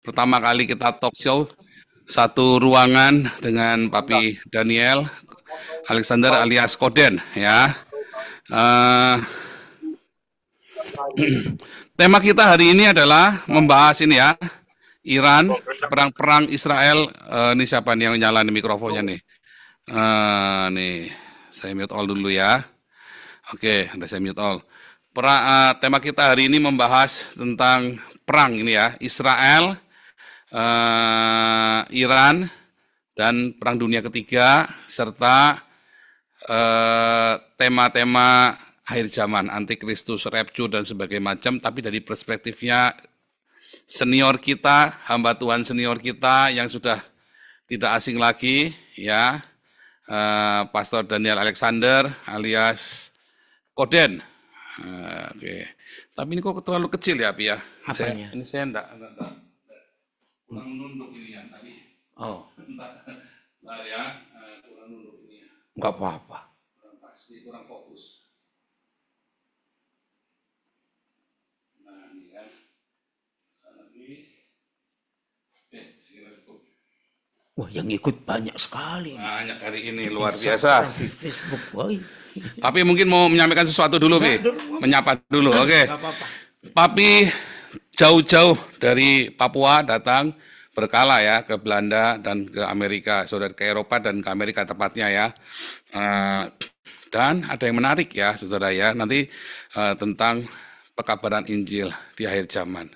pertama kali kita talk show satu ruangan dengan Papi Daniel Alexander alias Koden ya. Eh, Tema kita hari ini adalah membahas ini ya, Iran, perang Israel. Ini siapa nih yang nyalain mikrofonnya nih? Nih, saya mute all dulu ya. Oke, udah saya mute all. Tema kita hari ini membahas tentang perang ini ya, Israel, Iran, dan Perang Dunia Ketiga, serta tema-tema akhir zaman, antikristus, rapture, dan sebagainya macam, tapi dari perspektifnya senior kita, hamba Tuhan senior kita yang sudah tidak asing lagi, ya, Pastor Daniel Alexander alias Koden. Oke. Tapi ini kok terlalu kecil ya, Pi ya? Apanya? Ini saya enggak kurang nunduk ini ya tadi. Oh, Entar ya, kurang nunduk ini ya. nggak apa-apa. Kurang pasti, kurang fokus. Nah, ini kan. Lagi. Kira cukup. Wah, yang ikut banyak sekali. Banyak hari ini, luar biasa. Di Facebook, woi. Papi mungkin mau menyampaikan sesuatu dulu, Pi. Menyapa dulu, oke. Nggak apa-apa. Papi jauh-jauh dari Papua datang berkala ya ke Belanda dan ke Amerika, saudara, ke Eropa dan ke Amerika tepatnya ya. Dan ada yang menarik ya, saudara ya, nanti tentang pekabaran Injil di akhir zaman.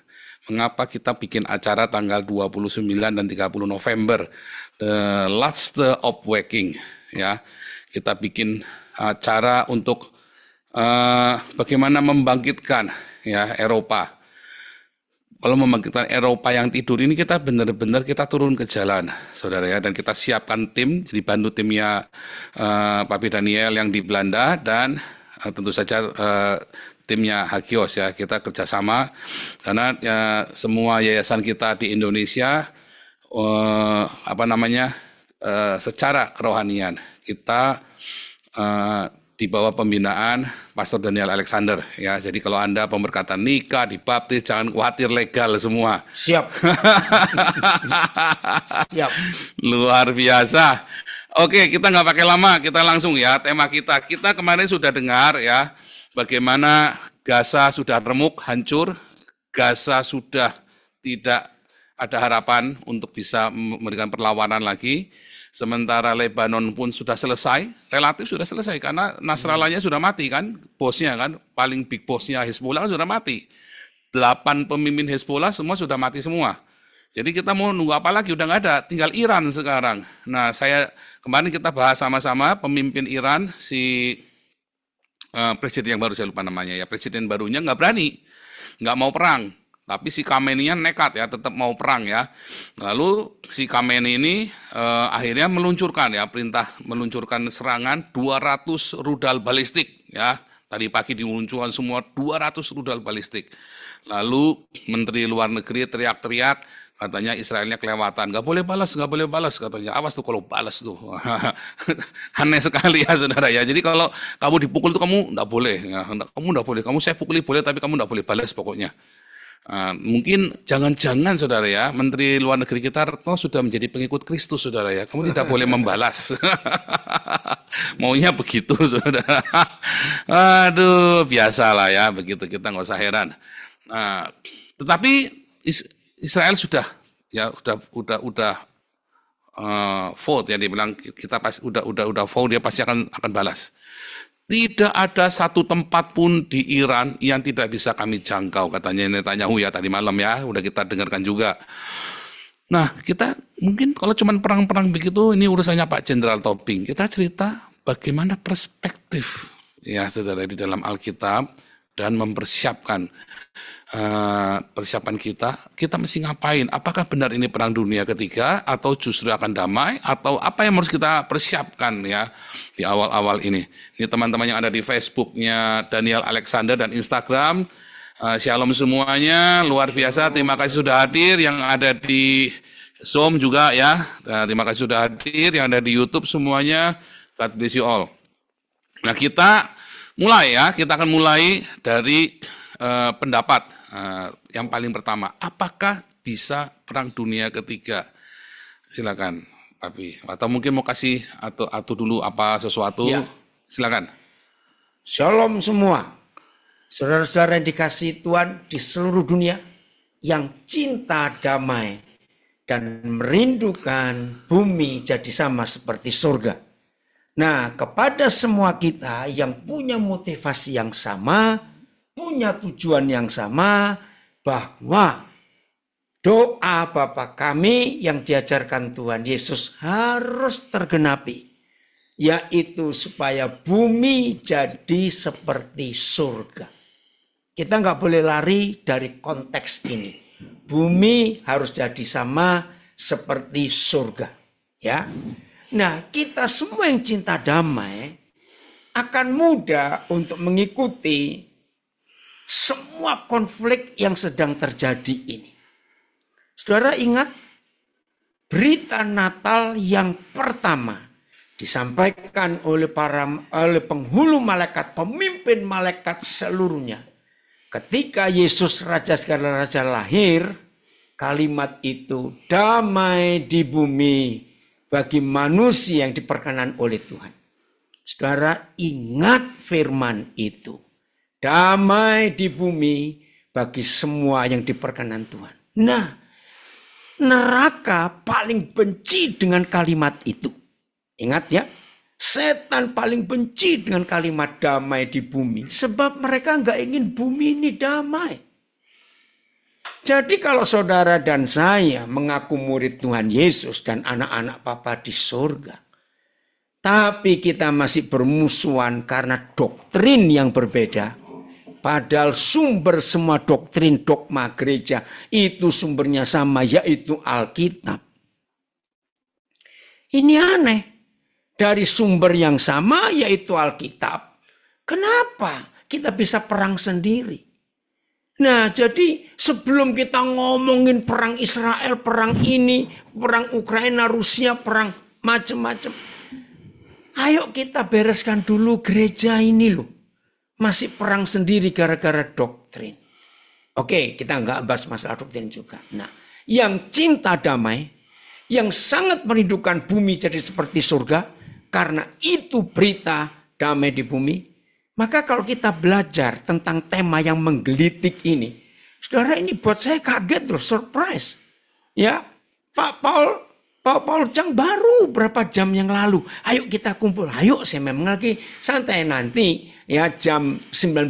Mengapa kita bikin acara tanggal 29 dan 30 November, the last of waking ya. Kita bikin acara untuk bagaimana membangkitkan ya Eropa. Kalau membangkitkan Eropa yang tidur ini, kita benar-benar kita turun ke jalan, saudara ya, dan kita siapkan tim, dibantu timnya Papi Daniel yang di Belanda dan tentu saja timnya Hagios ya. Kita kerjasama karena ya, semua yayasan kita di Indonesia secara kerohanian kita di bawah pembinaan Pastor Daniel Alexander ya. Jadi kalau Anda pemberkatan nikah, dibaptis, jangan khawatir, legal semua. Siap. Siap. Luar biasa. Oke, kita nggak pakai lama, kita langsung ya tema kita. Kita kemarin sudah dengar ya bagaimana Gaza sudah remuk, hancur. Gaza sudah tidak ada harapan untuk bisa memberikan perlawanan lagi. Sementara Lebanon pun sudah selesai, relatif sudah selesai, karena Nasrallahnya sudah mati kan, bosnya kan, paling big bosnya Hezbollah sudah mati. 8 pemimpin Hezbollah semua sudah mati semua. Jadi kita mau nunggu apa lagi, udah nggak ada, tinggal Iran sekarang. Nah, kemarin kita bahas sama-sama pemimpin Iran, si presiden yang baru, saya lupa namanya ya, presiden barunya nggak berani, nggak mau perang. Tapi si Khamenei nekat ya, tetap mau perang ya. Lalu si Khamenei ini akhirnya meluncurkan ya, perintah meluncurkan serangan 200 rudal balistik ya. Tadi pagi diluncurkan semua 200 rudal balistik. Lalu Menteri Luar Negeri teriak-teriak, katanya Israelnya kelewatan. Nggak boleh balas katanya. Awas tuh kalau balas tuh. Aneh sekali ya saudara ya. Jadi kalau kamu dipukul tuh kamu nggak boleh. Ya, kamu nggak boleh. Kamu saya pukuli boleh, tapi kamu nggak boleh balas pokoknya. Mungkin jangan-jangan saudara ya, Menteri Luar Negeri kita Retno sudah menjadi pengikut Kristus saudara ya. Kamu tidak boleh membalas. Maunya begitu saudara. Aduh, biasalah ya, begitu, kita nggak usah heran. Tetapi Israel sudah ya udah vote ya, dia bilang kita pasti udah vote, dia pasti akan balas. Tidak ada satu tempat pun di Iran yang tidak bisa kami jangkau, katanya Netanyahu ya tadi malam ya, udah kita dengarkan juga. Nah, kita mungkin kalau cuma perang-perang begitu, ini urusannya Pak Jenderal Tobing. Kita cerita bagaimana perspektif ya saudara di dalam Alkitab dan mempersiapkan persiapan kita mesti ngapain? Apakah benar ini perang dunia ketiga atau justru akan damai, atau apa yang harus kita persiapkan ya di awal-awal ini? Ini teman-teman yang ada di Facebooknya Daniel Alexander dan Instagram, shalom semuanya, luar biasa, terima kasih sudah hadir. Yang ada di Zoom juga ya, terima kasih sudah hadir. Yang ada di YouTube semuanya, God bless you all. Nah, kita akan mulai dari pendapat yang paling pertama. Apakah bisa perang dunia ketiga. Silakan, Papi. Atau mungkin mau kasih atau dulu apa sesuatu? Ya. Silakan. Shalom semua. Saudara-saudara yang dikasihi Tuhan di seluruh dunia yang cinta damai dan merindukan bumi jadi sama seperti surga. Nah, kepada semua kita yang punya motivasi yang sama, punya tujuan yang sama, bahwa doa Bapa kami yang diajarkan Tuhan Yesus harus tergenapi, yaitu supaya bumi jadi seperti surga. Kita nggak boleh lari dari konteks ini. Bumi harus jadi sama seperti surga, ya. Nah, kita semua yang cinta damai akan mudah untuk mengikuti semua konflik yang sedang terjadi ini. Saudara ingat berita Natal yang pertama disampaikan oleh penghulu malaikat, pemimpin malaikat seluruhnya. Ketika Yesus Raja segala raja lahir, kalimat itu damai di bumi bagi manusia yang diperkenan oleh Tuhan. Saudara ingat firman itu. Damai di bumi bagi semua yang diperkenan Tuhan. Nah, neraka paling benci dengan kalimat itu. Ingat ya, setan paling benci dengan kalimat damai di bumi. Sebab mereka nggak ingin bumi ini damai. Jadi kalau saudara dan saya mengaku murid Tuhan Yesus dan anak-anak Bapa di surga, tapi kita masih bermusuhan karena doktrin yang berbeda, padahal sumber semua doktrin dogma gereja itu sumbernya sama, yaitu Alkitab. Ini aneh. Dari sumber yang sama yaitu Alkitab. Kenapa kita bisa perang sendiri? Nah, jadi sebelum kita ngomongin perang Israel, perang ini, perang Ukraina, Rusia, perang macam-macam. Ayo kita bereskan dulu gereja ini loh. Masih perang sendiri gara-gara doktrin. Oke, kita nggak bahas masalah doktrin juga. Nah, yang cinta damai, yang sangat merindukan bumi jadi seperti surga, karena itu berita damai di bumi. Maka kalau kita belajar tentang tema yang menggelitik ini, saudara, ini buat saya kaget loh, surprise. Ya, Pak Paul Chang baru berapa jam yang lalu. Ayo kita kumpul, ayo saya memang lagi santai nanti. Ya, jam 19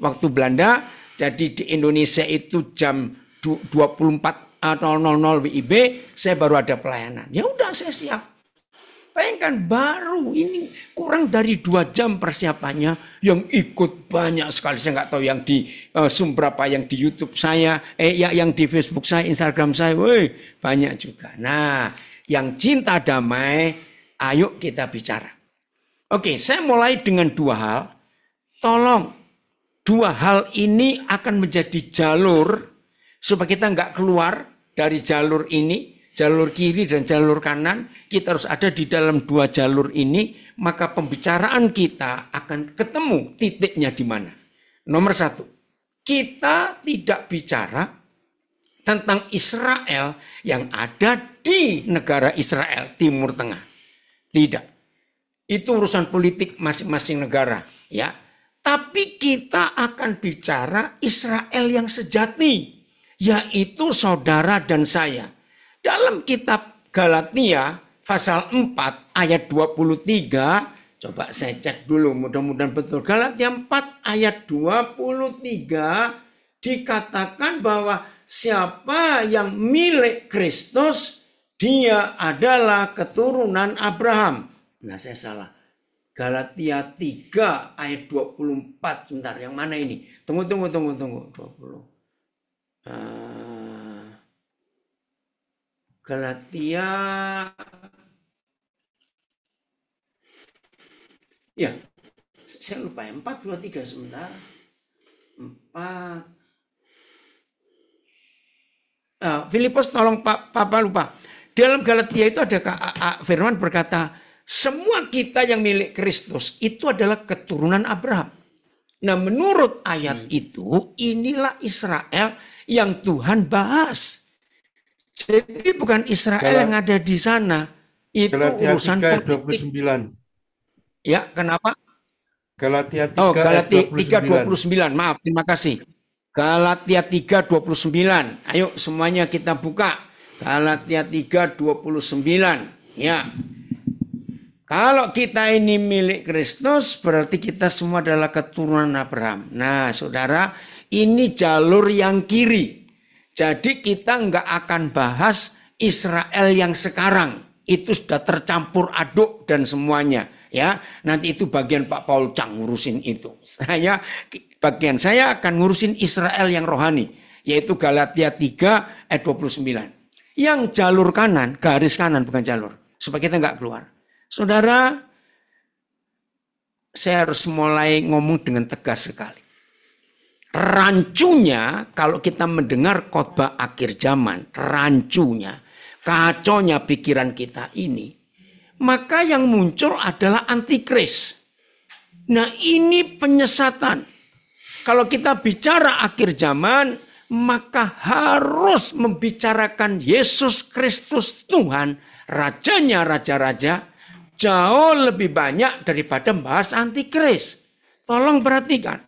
waktu Belanda, jadi di Indonesia itu jam 24.00 WIB, saya baru ada pelayanan. Ya udah saya siap. Bayangkan baru ini kurang dari 2 jam persiapannya, yang ikut banyak sekali. Saya nggak tahu yang di berapa yang di YouTube saya, yang di Facebook saya, Instagram saya, banyak juga. Nah, yang cinta damai, ayo kita bicara. Oke, saya mulai dengan 2 hal. Tolong, 2 hal ini akan menjadi jalur supaya kita nggak keluar dari jalur ini. Jalur kiri dan jalur kanan, kita harus ada di dalam 2 jalur ini, maka pembicaraan kita akan ketemu titiknya di mana. Nomor 1, kita tidak bicara tentang Israel yang ada di negara Israel, Timur Tengah. Tidak. Itu urusan politik masing-masing negara, ya. Tapi kita akan bicara Israel yang sejati, yaitu saudara dan saya. Dalam kitab Galatia pasal 4 ayat 23, coba saya cek dulu mudah-mudahan betul. Galatia 4 ayat 23 dikatakan bahwa siapa yang milik Kristus, dia adalah keturunan Abraham. Nah, saya salah. Galatia 3 ayat 24. Sebentar, yang mana ini? Tunggu. 20. Galatia, ya, saya lupa ya, 4:23 sebentar. 4. Filipus tolong Papa lupa. Dalam Galatia itu ada firman berkata, semua kita yang milik Kristus itu adalah keturunan Abraham. Nah, menurut ayat itu, inilah Israel yang Tuhan bahas. Jadi bukan Israel yang ada di sana. Itu Galatia urusan 3 ayat politik. 29. Ya, kenapa? Galatia 3 Oh, ayat Galatia 29. 3:29. Maaf, terima kasih. Galatia 3:29. Ayo semuanya kita buka. Galatia 3:29. Ya. Kalau kita ini milik Kristus, berarti kita semua adalah keturunan Abraham. Nah, saudara, ini jalur yang kiri. Jadi kita nggak akan bahas Israel yang sekarang. Itu sudah tercampur aduk dan semuanya. Ya, nanti itu bagian Pak Paul Chang ngurusin itu. Bagian saya akan ngurusin Israel yang rohani, yaitu Galatia 3 ayat 29. Yang jalur kanan, garis kanan bukan jalur, supaya kita nggak keluar. Saudara, saya harus mulai ngomong dengan tegas sekali. Rancunya, kalau kita mendengar khotbah akhir zaman, rancunya, kaconya pikiran kita ini, maka yang muncul adalah antikris. Nah, ini penyesatan. Kalau kita bicara akhir zaman, maka harus membicarakan Yesus Kristus Tuhan, rajanya raja-raja, jauh lebih banyak daripada membahas antikris. Tolong perhatikan.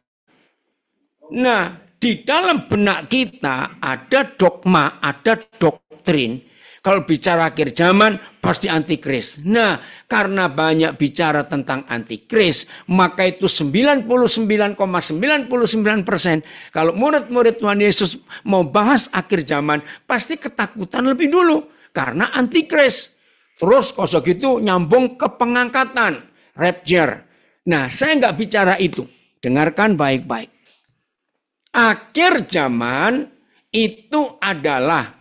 Nah, di dalam benak kita ada dogma, ada doktrin. Kalau bicara akhir zaman, pasti antikris. Nah, karena banyak bicara tentang antikris, maka itu 99,99%. Kalau murid-murid Tuhan Yesus mau bahas akhir zaman, pasti ketakutan lebih dulu. Karena antikris. Terus kalau gitu nyambung ke pengangkatan, rapture. Nah, saya nggak bicara itu. Dengarkan baik-baik. Akhir zaman itu adalah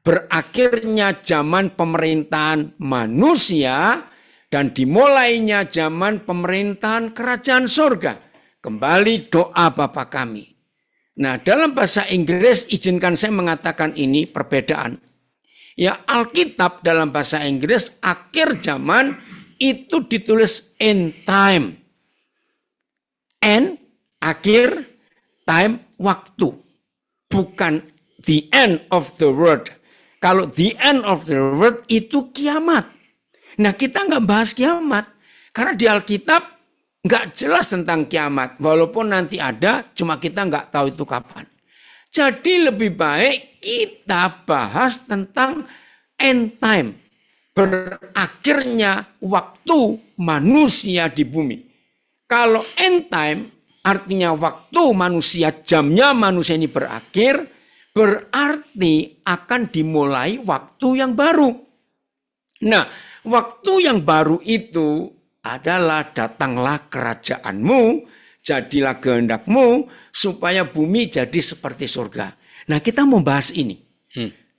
berakhirnya zaman pemerintahan manusia dan dimulainya zaman pemerintahan kerajaan surga. Kembali doa Bapa kami. Nah, dalam bahasa Inggris izinkan saya mengatakan ini perbedaan. Ya, Alkitab dalam bahasa Inggris akhir zaman itu ditulis end time. End, akhir, time, waktu. Bukan the end of the world. Kalau the end of the world itu kiamat. Nah, kita nggak bahas kiamat. Karena di Alkitab nggak jelas tentang kiamat. Walaupun nanti ada, cuma kita nggak tahu itu kapan. Jadi lebih baik kita bahas tentang end time. Berakhirnya waktu manusia di bumi. Kalau end time artinya waktu manusia, jamnya manusia ini berakhir, berarti akan dimulai waktu yang baru. Nah, waktu yang baru itu adalah datanglah kerajaanmu, jadilah kehendakmu, supaya bumi jadi seperti surga. Nah, kita mau bahas ini.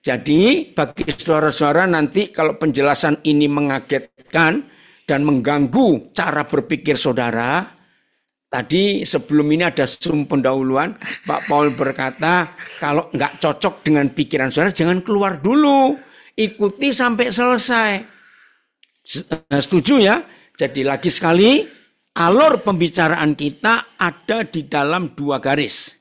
Jadi, bagi saudara-saudara nanti kalau penjelasan ini mengagetkan dan mengganggu cara berpikir saudara, tadi sebelum ini ada Zoom pendahuluan, Pak Paul berkata, kalau nggak cocok dengan pikiran saudara, jangan keluar dulu. Ikuti sampai selesai. Setuju ya? Jadi lagi sekali, alur pembicaraan kita ada di dalam dua garis.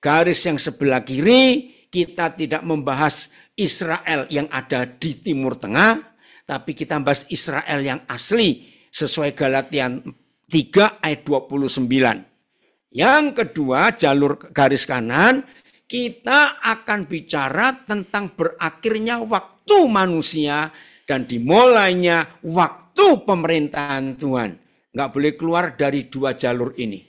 Garis yang sebelah kiri, kita tidak membahas Israel yang ada di Timur Tengah, tapi kita bahas Israel yang asli, sesuai Galatia 3 ayat 29. Yang kedua, jalur garis kanan, kita akan bicara tentang berakhirnya waktu manusia dan dimulainya waktu pemerintahan Tuhan. Nggak boleh keluar dari dua jalur ini.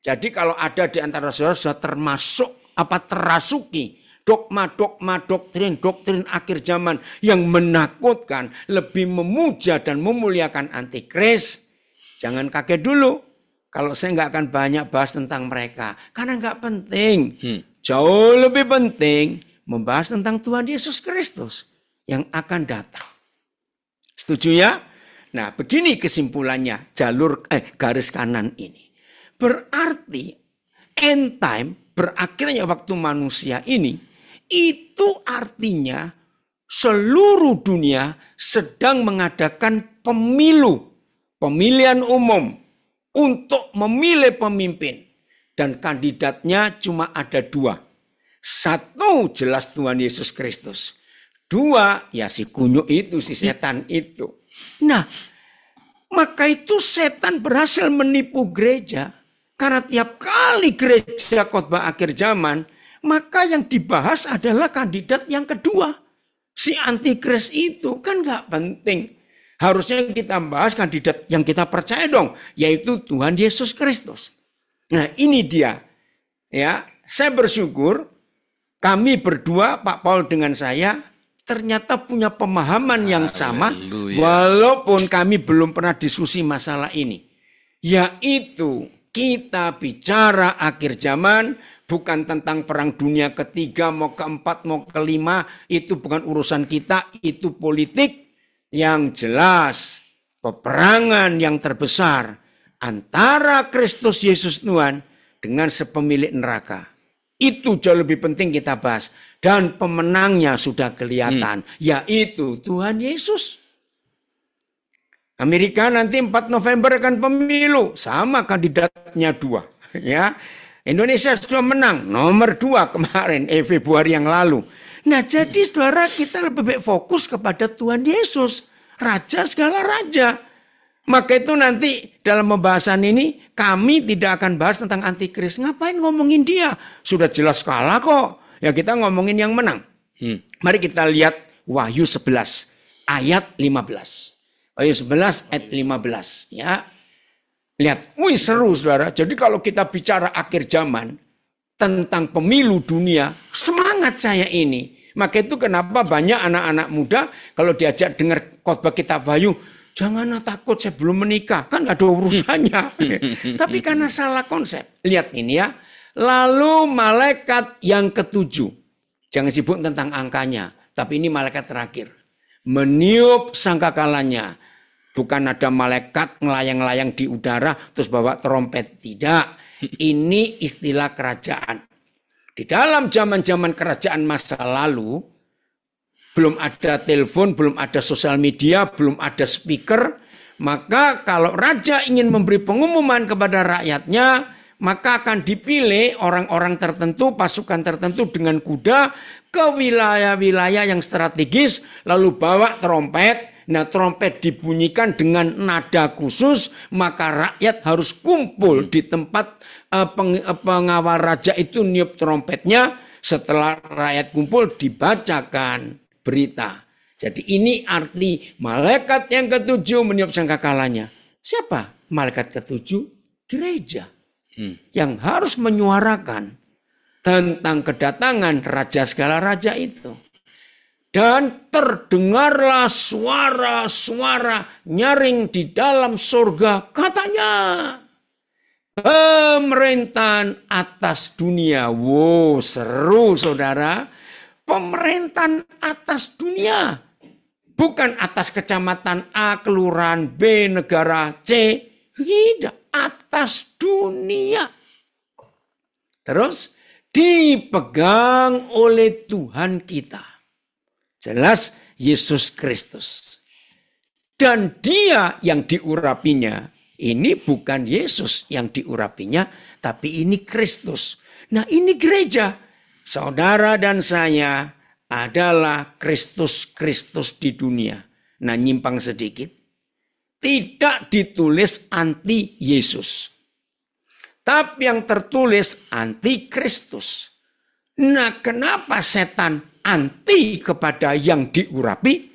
Jadi kalau ada di antara saudara sudah termasuk terasuki dogma-dogma doktrin akhir zaman yang menakutkan, lebih memuja dan memuliakan antikris, jangan kaget dulu. Kalau saya nggak akan banyak bahas tentang mereka, karena nggak penting. Jauh lebih penting membahas tentang Tuhan Yesus Kristus yang akan datang. Setuju ya? Nah, begini kesimpulannya jalur garis kanan ini. Berarti end time, berakhirnya waktu manusia ini, itu artinya seluruh dunia sedang mengadakan pemilu, pemilihan umum untuk memilih pemimpin. Dan kandidatnya cuma ada dua. Satu jelas Tuhan Yesus Kristus. Dua, ya si kunyuk itu, si setan itu. Nah, maka itu setan berhasil menipu gereja. Karena tiap kali gereja khotbah akhir zaman, maka yang dibahas adalah kandidat yang kedua. Si antikris itu kan nggak penting. Harusnya kita bahas kandidat yang kita percaya dong, yaitu Tuhan Yesus Kristus. Nah ini dia. Ya, saya bersyukur kami berdua, Pak Paul dengan saya, ternyata punya pemahaman yang sama, walaupun kami belum pernah diskusi masalah ini. Yaitu kita bicara akhir zaman, bukan tentang perang dunia ketiga, mau keempat, mau kelima, itu bukan urusan kita, itu politik. Yang jelas, peperangan yang terbesar antara Kristus Yesus Tuhan dengan sepemilik neraka. Itu jauh lebih penting kita bahas. Dan pemenangnya sudah kelihatan, yaitu Tuhan Yesus. Amerika nanti 4 November akan pemilu, sama kandidatnya 2. Ya, Indonesia sudah menang, nomor 2 kemarin, Februari yang lalu. Nah jadi saudara, kita lebih baik fokus kepada Tuhan Yesus, Raja segala Raja. Maka itu nanti dalam pembahasan ini kami tidak akan bahas tentang antikris. Ngapain ngomongin dia? Sudah jelas kalah kok. Ya kita ngomongin yang menang. Mari kita lihat Wahyu 11 ayat 15. Wahyu 11 ayat 15 ya. Lihat, wih seru saudara. Jadi kalau kita bicara akhir zaman tentang pemilu dunia, semangat saya ini. Maka itu kenapa banyak anak-anak muda kalau diajak dengar khotbah kitab Wahyu, jangan takut saya belum menikah, kan gak ada urusannya. Tapi karena salah konsep. Lihat ini ya. Lalu malaikat yang ketujuh, jangan sibuk tentang angkanya, tapi ini malaikat terakhir, meniup sangkakalanya. Bukan ada malaikat ngelayang-layang di udara terus bawa trompet. Tidak. Ini istilah kerajaan. Di dalam zaman-zaman kerajaan masa lalu, belum ada telepon, belum ada sosial media, belum ada speaker. Maka kalau raja ingin memberi pengumuman kepada rakyatnya, maka akan dipilih orang-orang tertentu, pasukan tertentu dengan kuda ke wilayah-wilayah yang strategis, lalu bawa trompet. Nah trompet dibunyikan dengan nada khusus, maka rakyat harus kumpul di tempat pengawal raja itu niup trompetnya. Setelah rakyat kumpul dibacakan berita. Jadi ini arti malaikat yang ketujuh meniup sangkakalanya. Siapa malaikat ketujuh? Gereja. Yang harus menyuarakan tentang kedatangan raja segala raja itu. Dan terdengarlah suara-suara nyaring di dalam surga. Katanya, pemerintahan atas dunia. Wow, seru saudara. Pemerintahan atas dunia. Bukan atas kecamatan A, kelurahan B, negara C. Tidak, atas dunia. Terus, dipegang oleh Tuhan kita. Jelas Yesus Kristus. Dan dia yang diurapinya, ini bukan Yesus yang diurapinya, tapi ini Kristus. Nah ini gereja. Saudara dan saya adalah Kristus-Kristus di dunia. Nah nyimpang sedikit. Tidak ditulis anti Yesus. Tapi yang tertulis anti Kristus. Nah kenapa setan anti kepada yang diurapi?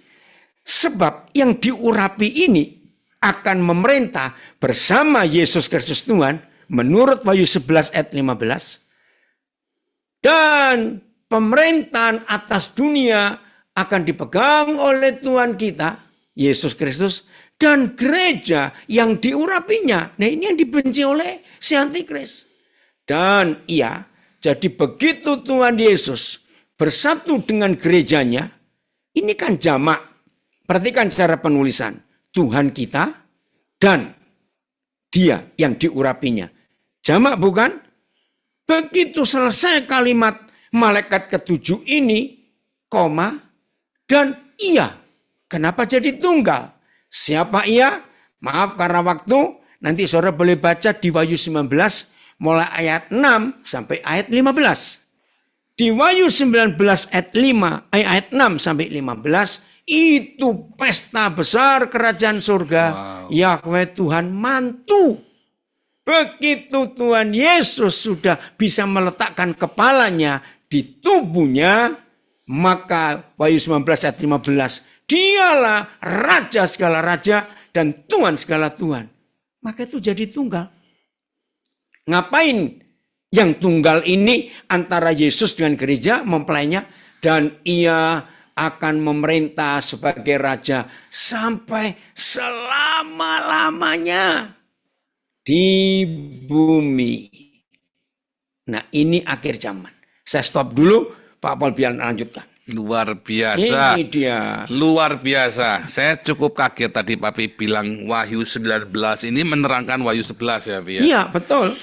Sebab yang diurapi ini akan memerintah bersama Yesus Kristus Tuhan menurut Wahyu 11 ayat 15. Dan pemerintahan atas dunia akan dipegang oleh Tuhan kita, Yesus Kristus, dan gereja yang diurapinya. Nah ini yang dibenci oleh si antikris. Dan iya, jadi begitu Tuhan Yesus bersatu dengan gerejanya, ini kan jamak. Perhatikan cara penulisan. Tuhan kita dan dia yang diurapinya. Jamak bukan? Begitu selesai kalimat malaikat ketujuh ini, koma, dan ia. Kenapa jadi tunggal? Siapa ia? Maaf karena waktu, nanti saudara boleh baca di Wahyu 19, mulai ayat 6 sampai ayat 15. Di Wahyu 19 ayat 5, ayat 6 sampai 15, itu pesta besar kerajaan surga. Yahweh Tuhan mantu. Begitu Tuhan Yesus sudah bisa meletakkan kepalanya di tubuhnya, maka Wahyu 19 ayat 15, dialah raja segala raja dan Tuhan segala Tuhan. Maka itu jadi tunggal. Ngapain yang tunggal ini antara Yesus dengan gereja mempelainya, dan ia akan memerintah sebagai raja sampai selama-lamanya di bumi. Nah, ini akhir zaman. Saya stop dulu, Pak Paul biar lanjutkan. Luar biasa. Ini dia. Luar biasa. Saya cukup kaget tadi Papi bilang Wahyu 19 ini menerangkan Wahyu 11 ya, Pi. Iya, betul.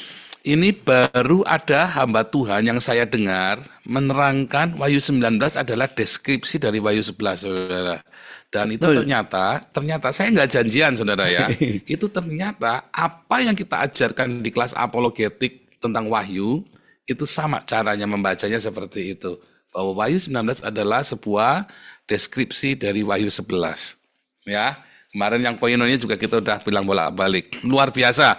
Ini baru ada hamba Tuhan yang saya dengar menerangkan Wahyu 19 adalah deskripsi dari Wahyu 11, saudara. Dan itu ternyata saya nggak janjian, saudara ya. Itu ternyata apa yang kita ajarkan di kelas apologetik tentang Wahyu, itu sama caranya membacanya seperti itu. Bahwa Wahyu 19 adalah sebuah deskripsi dari Wahyu 11. Ya. Kemarin yang koinonia juga kita udah bilang bolak-balik. Luar biasa.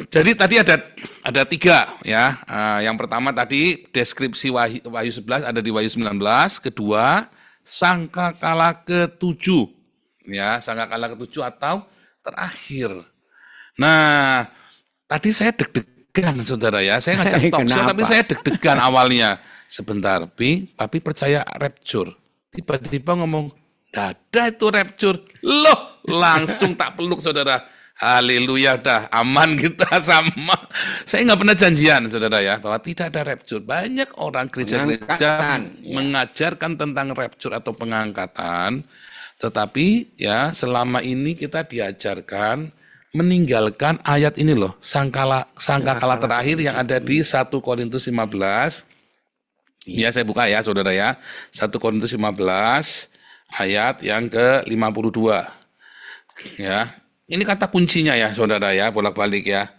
Jadi tadi ada 3 ya. Yang pertama tadi deskripsi Wahyu 11 ada di Wahyu 19. Kedua, sangkakala ke-7. Ya, sangkakala ke-7 atau terakhir. Nah, tadi saya deg-degan, saudara ya. Saya ngajak talkshow tapi saya deg-degan awalnya. Sebentar, Papi percaya rapture. Tiba-tiba ngomong, dada itu rapture. Loh, langsung tak peluk, saudara. Haleluya, dah aman kita sama. Saya nggak pernah janjian, saudara ya, bahwa tidak ada rapture. Banyak orang gereja-gereja mengajarkan tentang rapture atau pengangkatan. Tetapi ya selama ini kita diajarkan meninggalkan ayat ini loh. Sangkakala terakhir yang ada di 1 Korintus 15. Ya, saya buka ya, saudara ya. 1 Korintus 15 ayat yang ke-52. Ya, ini kata kuncinya ya, saudara ya, bolak-balik ya.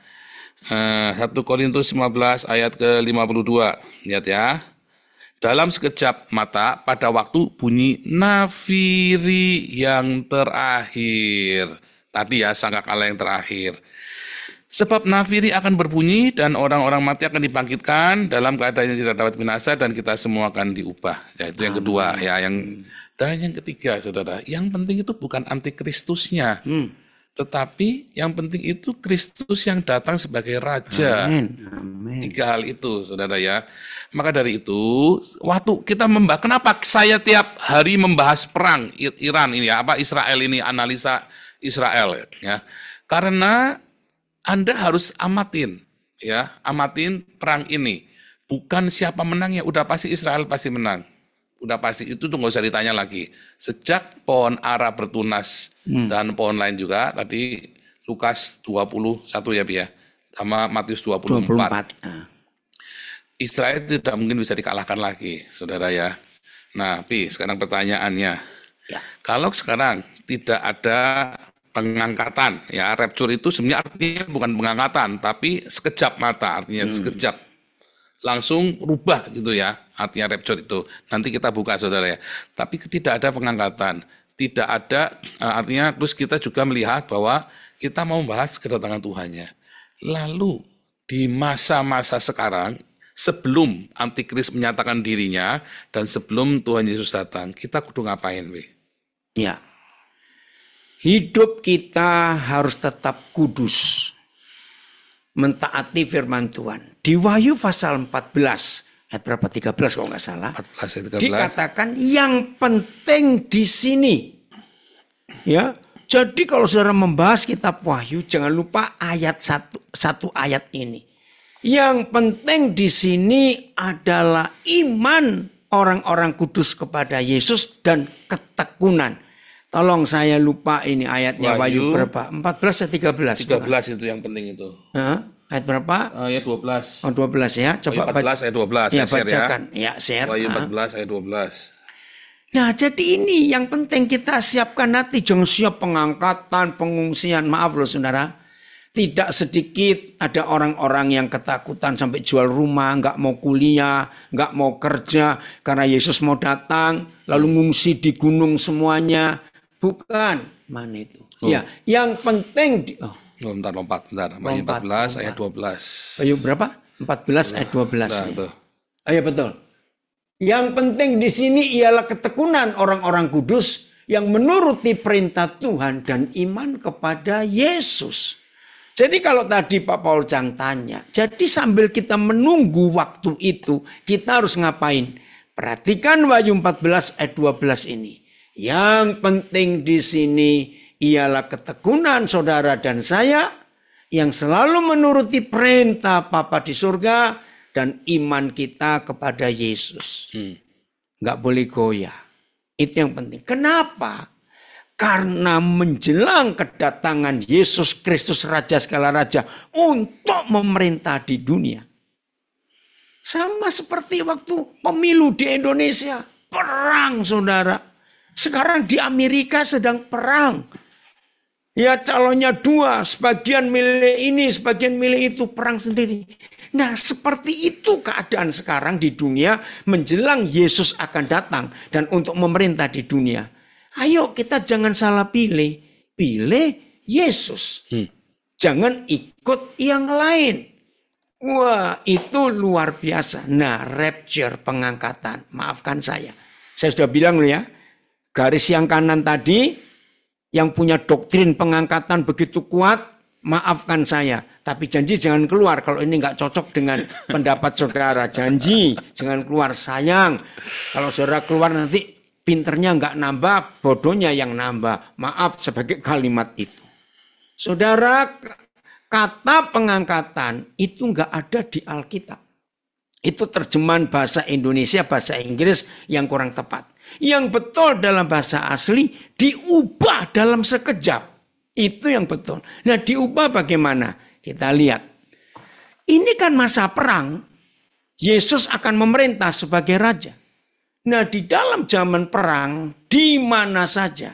1 Korintus 15 ayat ke-52. Lihat ya. Dalam sekejap mata pada waktu bunyi nafiri yang terakhir. Tadi ya, sangkakala yang terakhir. Sebab nafiri akan berbunyi dan orang-orang mati akan dibangkitkan dalam keadaan yang tidak dapat binasa dan kita semua akan diubah. Ya, itu yang kedua ya, dan yang ketiga, saudara, yang penting itu bukan antikristusnya, tetapi yang penting itu Kristus yang datang sebagai Raja. Amin. 3 hal itu, saudara ya. Maka dari itu, waktu kita membahas, kenapa saya tiap hari membahas perang Iran ini, Israel ini, analisa Israel ya. Karena Anda harus amatin perang ini. Bukan siapa menangnya, udah pasti Israel pasti menang. Udah pasti, itu tuh nggak usah ditanya lagi. Sejak pohon ara bertunas dan pohon lain juga, tadi Lukas 21 ya, Pi ya, sama Matius 24. Israel tidak mungkin bisa dikalahkan lagi, saudara ya. Nah, Pi, sekarang pertanyaannya, kalau sekarang tidak ada pengangkatan, ya rapture itu sebenarnya artinya bukan pengangkatan, tapi sekejap mata, artinya sekejap. Langsung rubah gitu ya, artinya rapture itu. Nanti kita buka, saudara ya. Tapi tidak ada pengangkatan, tidak ada, artinya terus kita juga melihat bahwa kita mau membahas kedatangan Tuhannya. Lalu di masa-masa sekarang, sebelum antikris menyatakan dirinya dan sebelum Tuhan Yesus datang, kita kudu ngapain, Wi? Ya, hidup kita harus tetap kudus, mentaati firman Tuhan. Di Wahyu pasal 14, ayat berapa? 13 kalau nggak salah. 14 ayat 13. Dikatakan yang penting di sini. Ya, jadi kalau saudara membahas kitab Wahyu, jangan lupa ayat satu ayat ini. Yang penting di sini adalah iman orang-orang kudus kepada Yesus dan ketekunan. Tolong saya lupa ini ayatnya Wahyu berapa? 14 atau 13? 13 itu yang penting itu. Ayat berapa? Ayat 12. Oh, 12 ya. Coba Wahyu 14 ayat 12. Ya, share bacakan. Ya, share. Wahyu 14 ayat 12. Nah, jadi ini yang penting kita siapkan nanti. Jangan siap pengangkatan, pengungsian. Maaf loh, saudara. Tidak sedikit ada orang-orang yang ketakutan sampai jual rumah, nggak mau kuliah, nggak mau kerja karena Yesus mau datang, lalu ngungsi di gunung semuanya. Bukan, mana itu? Ya, yang penting Bentar, lompat. Wahyu 14 ayat 12. Wahyu berapa? 14 ayat 12. Ya, betul. Yang penting di sini ialah ketekunan orang-orang kudus yang menuruti perintah Tuhan dan iman kepada Yesus. Jadi kalau tadi Pak Paul Chang tanya, jadi sambil kita menunggu waktu itu, kita harus ngapain? Perhatikan Wahyu 14 ayat 12 ini. Yang penting di sini ialah ketekunan saudara dan saya yang selalu menuruti perintah Bapa di surga dan iman kita kepada Yesus. Nggak boleh goyah. Itu yang penting. Kenapa? Karena menjelang kedatangan Yesus Kristus Raja segala Raja untuk memerintah di dunia. Sama seperti waktu pemilu di Indonesia. Perang saudara. Sekarang di Amerika sedang perang. Ya calonnya dua. Sebagian milih ini, sebagian milih itu. Perang sendiri. Nah seperti itu keadaan sekarang di dunia. Menjelang Yesus akan datang. Dan untuk memerintah di dunia. Ayo kita jangan salah pilih. Pilih Yesus. Jangan ikut yang lain. Wah itu luar biasa. Nah rapture pengangkatan. Maafkan saya. Saya sudah bilang loh ya. Garis yang kanan tadi. Yang punya doktrin pengangkatan begitu kuat. Maafkan saya. Tapi janji jangan keluar. Kalau ini nggak cocok dengan pendapat saudara. Janji jangan keluar. Sayang. Kalau saudara keluar nanti. Pinternya nggak nambah, bodohnya yang nambah. Maaf sebagai kalimat itu. Saudara, kata pengangkatan itu nggak ada di Alkitab. Itu terjemahan bahasa Indonesia, bahasa Inggris yang kurang tepat. Yang betul dalam bahasa asli diubah dalam sekejap. Itu yang betul. Nah diubah bagaimana? Kita lihat. Ini kan masa perang. Yesus akan memerintah sebagai raja. Nah di dalam zaman perang di mana saja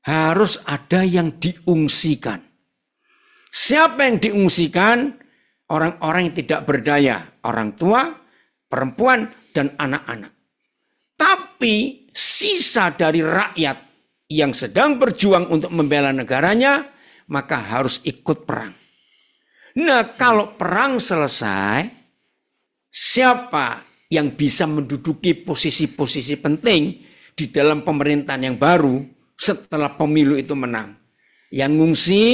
harus ada yang diungsikan. Siapa yang diungsikan? Orang-orang yang tidak berdaya. Orang tua, perempuan, dan anak-anak. Tapi sisa dari rakyat yang sedang berjuang untuk membela negaranya, maka harus ikut perang. Nah kalau perang selesai, siapa yang bisa menduduki posisi-posisi penting di dalam pemerintahan yang baru setelah pemilu itu menang? Yang ngungsi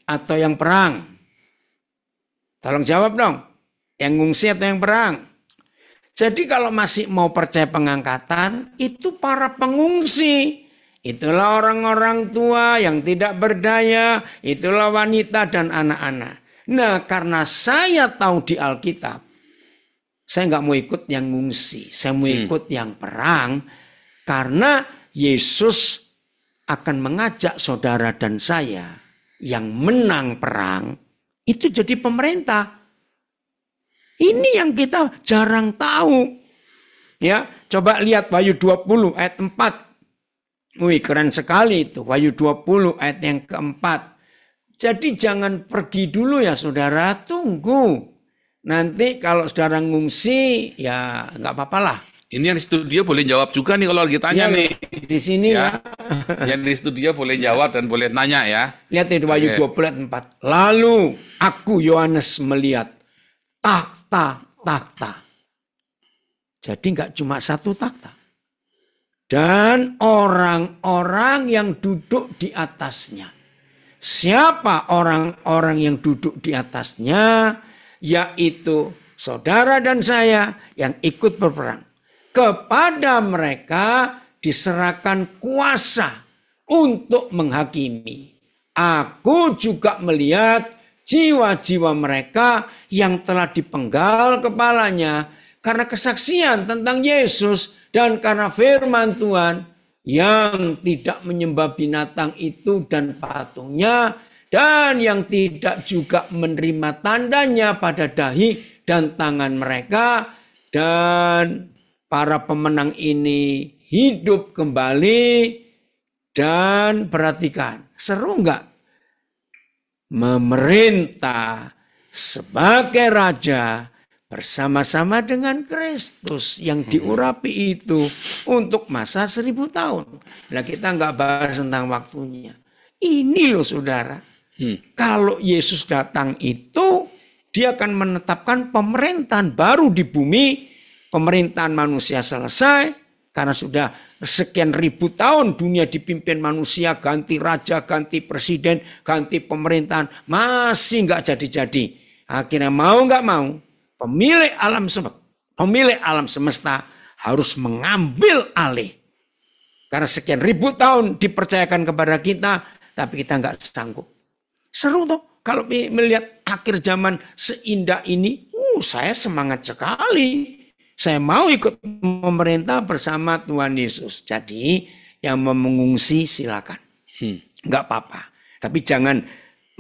atau yang perang? Tolong jawab dong. Yang ngungsi atau yang perang? Jadi kalau masih mau percaya pengangkatan, itu para pengungsi. Itulah orang-orang tua yang tidak berdaya, itulah wanita dan anak-anak. Nah karena saya tahu di Alkitab, saya nggak mau ikut yang ngungsi, saya mau ikut yang perang. Karena Yesus akan mengajak saudara dan saya yang menang perang, itu jadi pemerintah. Ini yang kita jarang tahu. Ya, coba lihat Wahyu 20 ayat 4. Wih, keren sekali itu. Wahyu 20 ayat yang keempat. Jadi jangan pergi dulu ya saudara, tunggu. Nanti kalau saudara ngungsi, ya nggak apa-apa lah. Ini yang di studio boleh jawab juga nih kalau lagi tanya ya, nih. Di sini ya. Yang di studio boleh jawab dan boleh nanya ya. Lihat itu Wahyu 20 ayat 4. Lalu aku Yohanes melihat takhta. Jadi nggak cuma satu takhta. Dan orang-orang yang duduk di atasnya. Siapa orang-orang yang duduk di atasnya? Yaitu saudara dan saya yang ikut berperang. Kepada mereka diserahkan kuasa untuk menghakimi. Aku juga melihat jiwa-jiwa mereka yang telah dipenggal kepalanya karena kesaksian tentang Yesus dan karena firman Tuhan, yang tidak menyembah binatang itu dan patungnya, dan yang tidak juga menerima tandanya pada dahi dan tangan mereka, dan para pemenang ini hidup kembali. Dan perhatikan, seru enggak? memerintah sebagai raja bersama-sama dengan Kristus yang diurapi itu untuk masa 1000 tahun. Nah, kita nggak bahas tentang waktunya. Ini loh saudara, kalau Yesus datang itu, dia akan menetapkan pemerintahan baru di bumi. Pemerintahan manusia selesai, karena sudah sekian ribu tahun dunia dipimpin manusia, ganti raja, ganti presiden, ganti pemerintahan, masih nggak jadi-jadi. Akhirnya mau nggak mau, pemilik alam semesta harus mengambil alih. Karena sekian ribu tahun dipercayakan kepada kita, tapi kita nggak sanggup. Seru tuh kalau melihat akhir zaman seindah ini, saya semangat sekali. Saya mau ikut memerintah bersama Tuhan Yesus. Jadi yang mau mengungsi silakan. Nggak apa-apa. Tapi jangan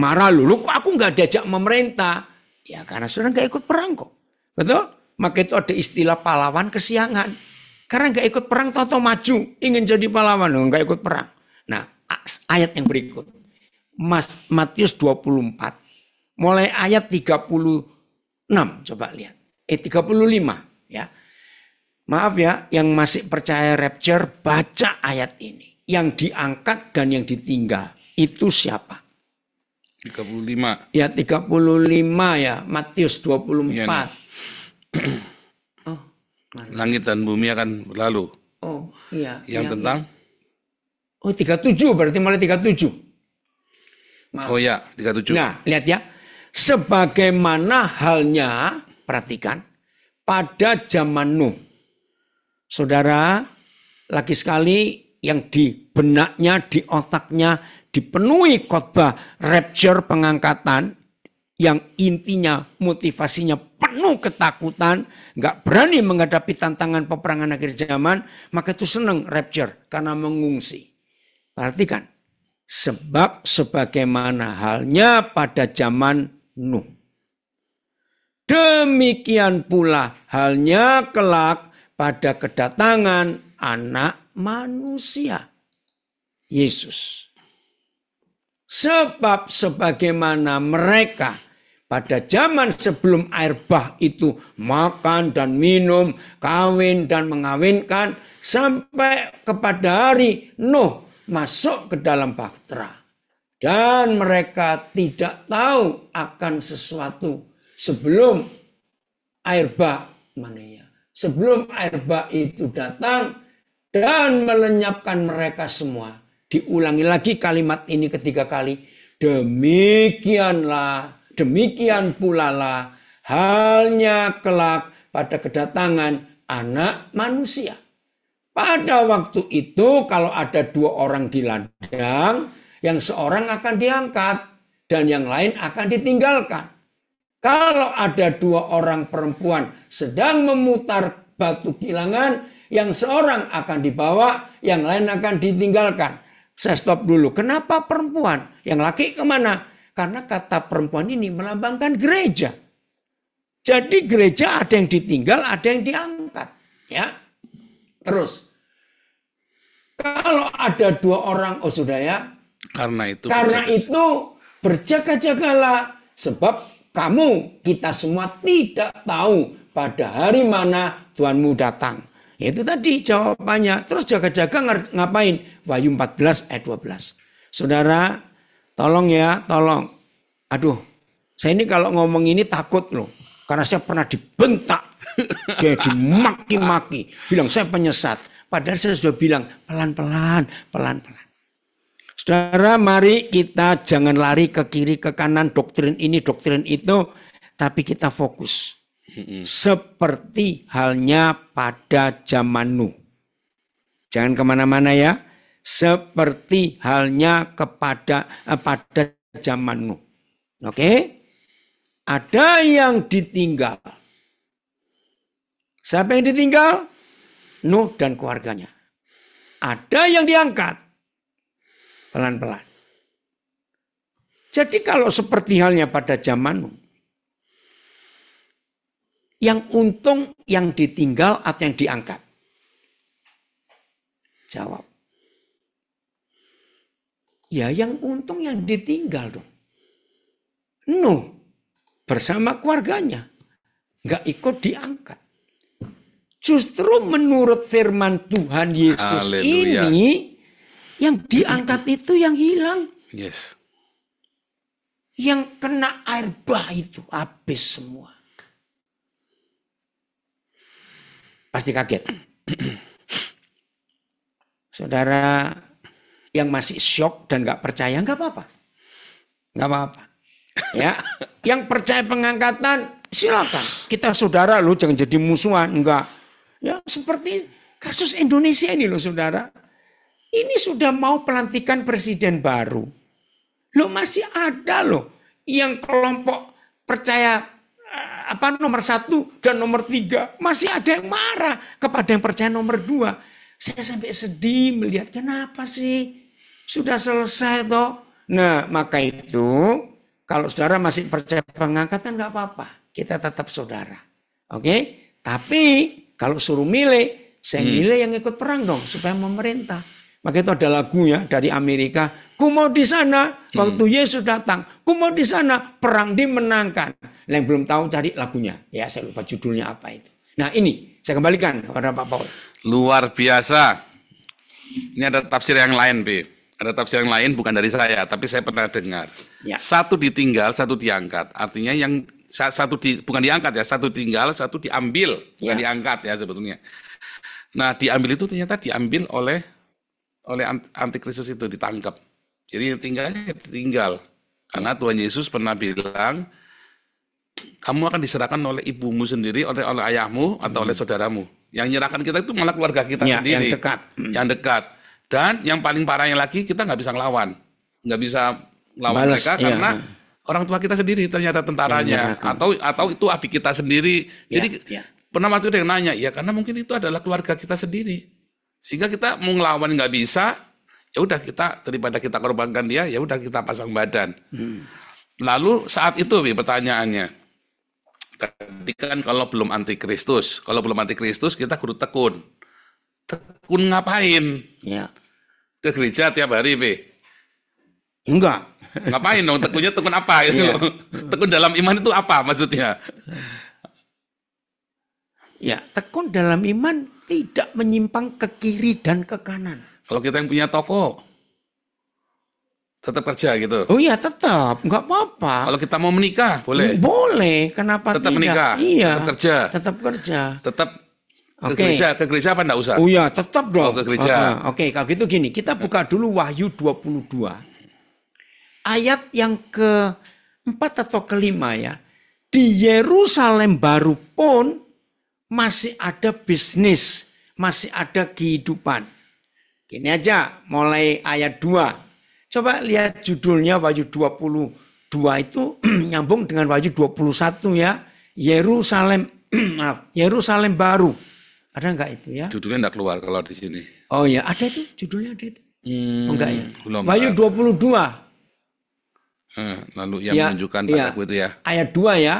marah lu kok aku nggak diajak memerintah. Ya karena sudah nggak ikut perang kok. Betul? Maka itu ada istilah pahlawan kesiangan. Karena nggak ikut perang atau maju. Ingin jadi pahlawan, nggak ikut perang. Nah ayat yang berikut. Matius 24. Mulai ayat 36. Coba lihat. 35. Ya, maaf ya, yang masih percaya rapture, baca ayat ini. Yang diangkat dan yang ditinggal, itu siapa? 35. Ya, 35 ya, Matius 24. Ya, oh, langit dan bumi akan berlalu. Oh, iya. Yang tentang? Oh, 37, berarti mulai 37. Maaf. Oh ya, 37. Nah, lihat ya. Sebagaimana halnya, perhatikan, pada zaman Nuh. Saudara, lagi sekali yang di benaknya, di otaknya, dipenuhi khotbah rapture pengangkatan, yang intinya motivasinya penuh ketakutan, nggak berani menghadapi tantangan peperangan akhir zaman, maka itu senang rapture karena mengungsi. Perhatikan, sebab sebagaimana halnya pada zaman Nuh, demikian pula halnya kelak pada kedatangan Anak Manusia, Yesus. Sebab sebagaimana mereka pada zaman sebelum air bah itu makan dan minum, kawin dan mengawinkan, sampai kepada hari Nuh masuk ke dalam bahtera. Dan mereka tidak tahu akan sesuatu sebelum air bah, sebelum air bah itu datang dan melenyapkan mereka semua. Diulangi lagi kalimat ini ketiga kali. Demikian pula lah halnya kelak pada kedatangan Anak Manusia. Pada waktu itu kalau ada 2 orang di ladang, yang seorang akan diangkat dan yang lain akan ditinggalkan. Kalau ada 2 orang perempuan sedang memutar batu kilangan, yang seorang akan dibawa, yang lain akan ditinggalkan. Saya stop dulu. Kenapa perempuan? Yang laki kemana? Karena kata perempuan ini melambangkan gereja. Jadi gereja ada yang ditinggal, ada yang diangkat. Ya. Terus. Kalau ada 2 orang, oh sudah ya. Karena itu berjaga-jagalah. Sebab kita semua tidak tahu pada hari mana Tuhanmu datang. Itu tadi jawabannya. Terus jaga-jaga ngapain? Wahyu 14 ayat 12. Saudara, tolong ya, tolong. Aduh, saya ini kalau ngomong ini takut loh. Karena saya pernah dibentak. Dia dimaki-maki. Bilang saya penyesat. Padahal saya sudah bilang pelan-pelan. Saudara, mari kita jangan lari ke kiri, ke kanan, doktrin ini, doktrin itu. Tapi kita fokus. Seperti halnya pada zaman Nuh. Jangan kemana-mana ya. Seperti halnya pada zaman Nuh. Oke? Ada yang ditinggal. Siapa yang ditinggal? Nuh dan keluarganya. Ada yang diangkat. Pelan-pelan. Jadi kalau seperti halnya pada zaman Nuh, yang untung yang ditinggal atau yang diangkat? Jawab. Ya yang untung yang ditinggal dong. Nuh bersama keluarganya nggak ikut diangkat. Justru menurut firman Tuhan Yesus Haleluya. ini, yang diangkat itu yang hilang. Yes. Yang kena air bah itu habis semua. Pasti kaget. Saudara yang masih syok dan nggak percaya, nggak apa-apa. Nggak apa-apa. Ya, yang percaya pengangkatan, silakan. Kita saudara loh, jangan jadi musuhan. Enggak. Ya, seperti kasus Indonesia ini loh, saudara. Ini sudah mau pelantikan presiden baru. Loh, masih ada loh yang kelompok percaya nomor 1 dan nomor 3. Masih ada yang marah kepada yang percaya nomor 2. Saya sampai sedih melihat, kenapa sih? Sudah selesai toh. Nah, maka itu kalau saudara masih percaya pengangkatan nggak apa-apa. Kita tetap saudara. Oke? Tapi kalau suruh milih, saya milih yang ikut perang dong supaya memerintah. Maka itu ada lagu ya dari Amerika. Ku mau di sana waktu Yesus datang. Ku mau di sana perang dimenangkan. Yang belum tahu cari lagunya. Ya saya lupa judulnya apa itu. Nah ini saya kembalikan kepada Pak Paul. Luar biasa. Ini ada tafsir yang lain, B. Ada tafsir yang lain bukan dari saya, tapi saya pernah dengar. Ya. Satu ditinggal, satu diangkat. Artinya yang bukan diangkat ya, satu tinggal, satu diambil, bukan diangkat ya sebetulnya. Nah, diambil itu ternyata diambil oleh antikristus itu, ditangkap. Jadi tinggalnya ditinggal. Karena Tuhan Yesus pernah bilang, kamu akan diserahkan oleh ibumu sendiri, oleh ayahmu atau oleh saudaramu. Yang menyerahkan kita itu malah keluarga kita sendiri. Yang dekat. Yang dekat. Dan yang paling parahnya lagi, kita nggak bisa ngelawan. Nggak bisa ngelawan mereka karena orang tua kita sendiri ternyata tentaranya. Atau itu adik kita sendiri. Jadi pernah waktu itu yang nanya, ya karena mungkin itu adalah keluarga kita sendiri. Sehingga kita mau ngelawan nggak bisa, ya udah kita, daripada kita korbankan dia, ya udah kita pasang badan. Lalu saat itu pertanyaannya, tadi kan kalau belum antikristus kita kudu tekun. Tekun ngapain? Ya. Ke gereja tiap hari, Enggak. Ngapain dong? Tekunnya tekun apa? Gitu. Tekun dalam iman itu apa maksudnya? Ya, tekun dalam iman tidak menyimpang ke kiri dan ke kanan. Kalau kita yang punya toko, tetap kerja gitu. Oh iya, tetap. Enggak apa-apa. Kalau kita mau menikah, boleh? Boleh. Kenapa Tetap tidak? menikah? Iya. Tetap kerja? Tetap kerja. Tetap ke gereja apa enggak usah? Oh iya, tetap dong. Oh, ke gereja. Oke, kalau gitu gini. Kita buka dulu Wahyu 22. Ayat yang ke-4 atau ke-5 ya. Di Yerusalem baru pun masih ada bisnis, masih ada kehidupan. Gini aja, mulai ayat 2. Coba lihat judulnya Wahyu 22 itu nyambung dengan Wahyu 21 ya. Yerusalem baru. Ada enggak itu ya? Judulnya enggak keluar kalau di sini. Oh ya, ada itu judulnya ada itu. Enggak ya? Belum. Wahyu 22. Lalu yang menunjukkan padaku itu ya. Ayat 2 ya.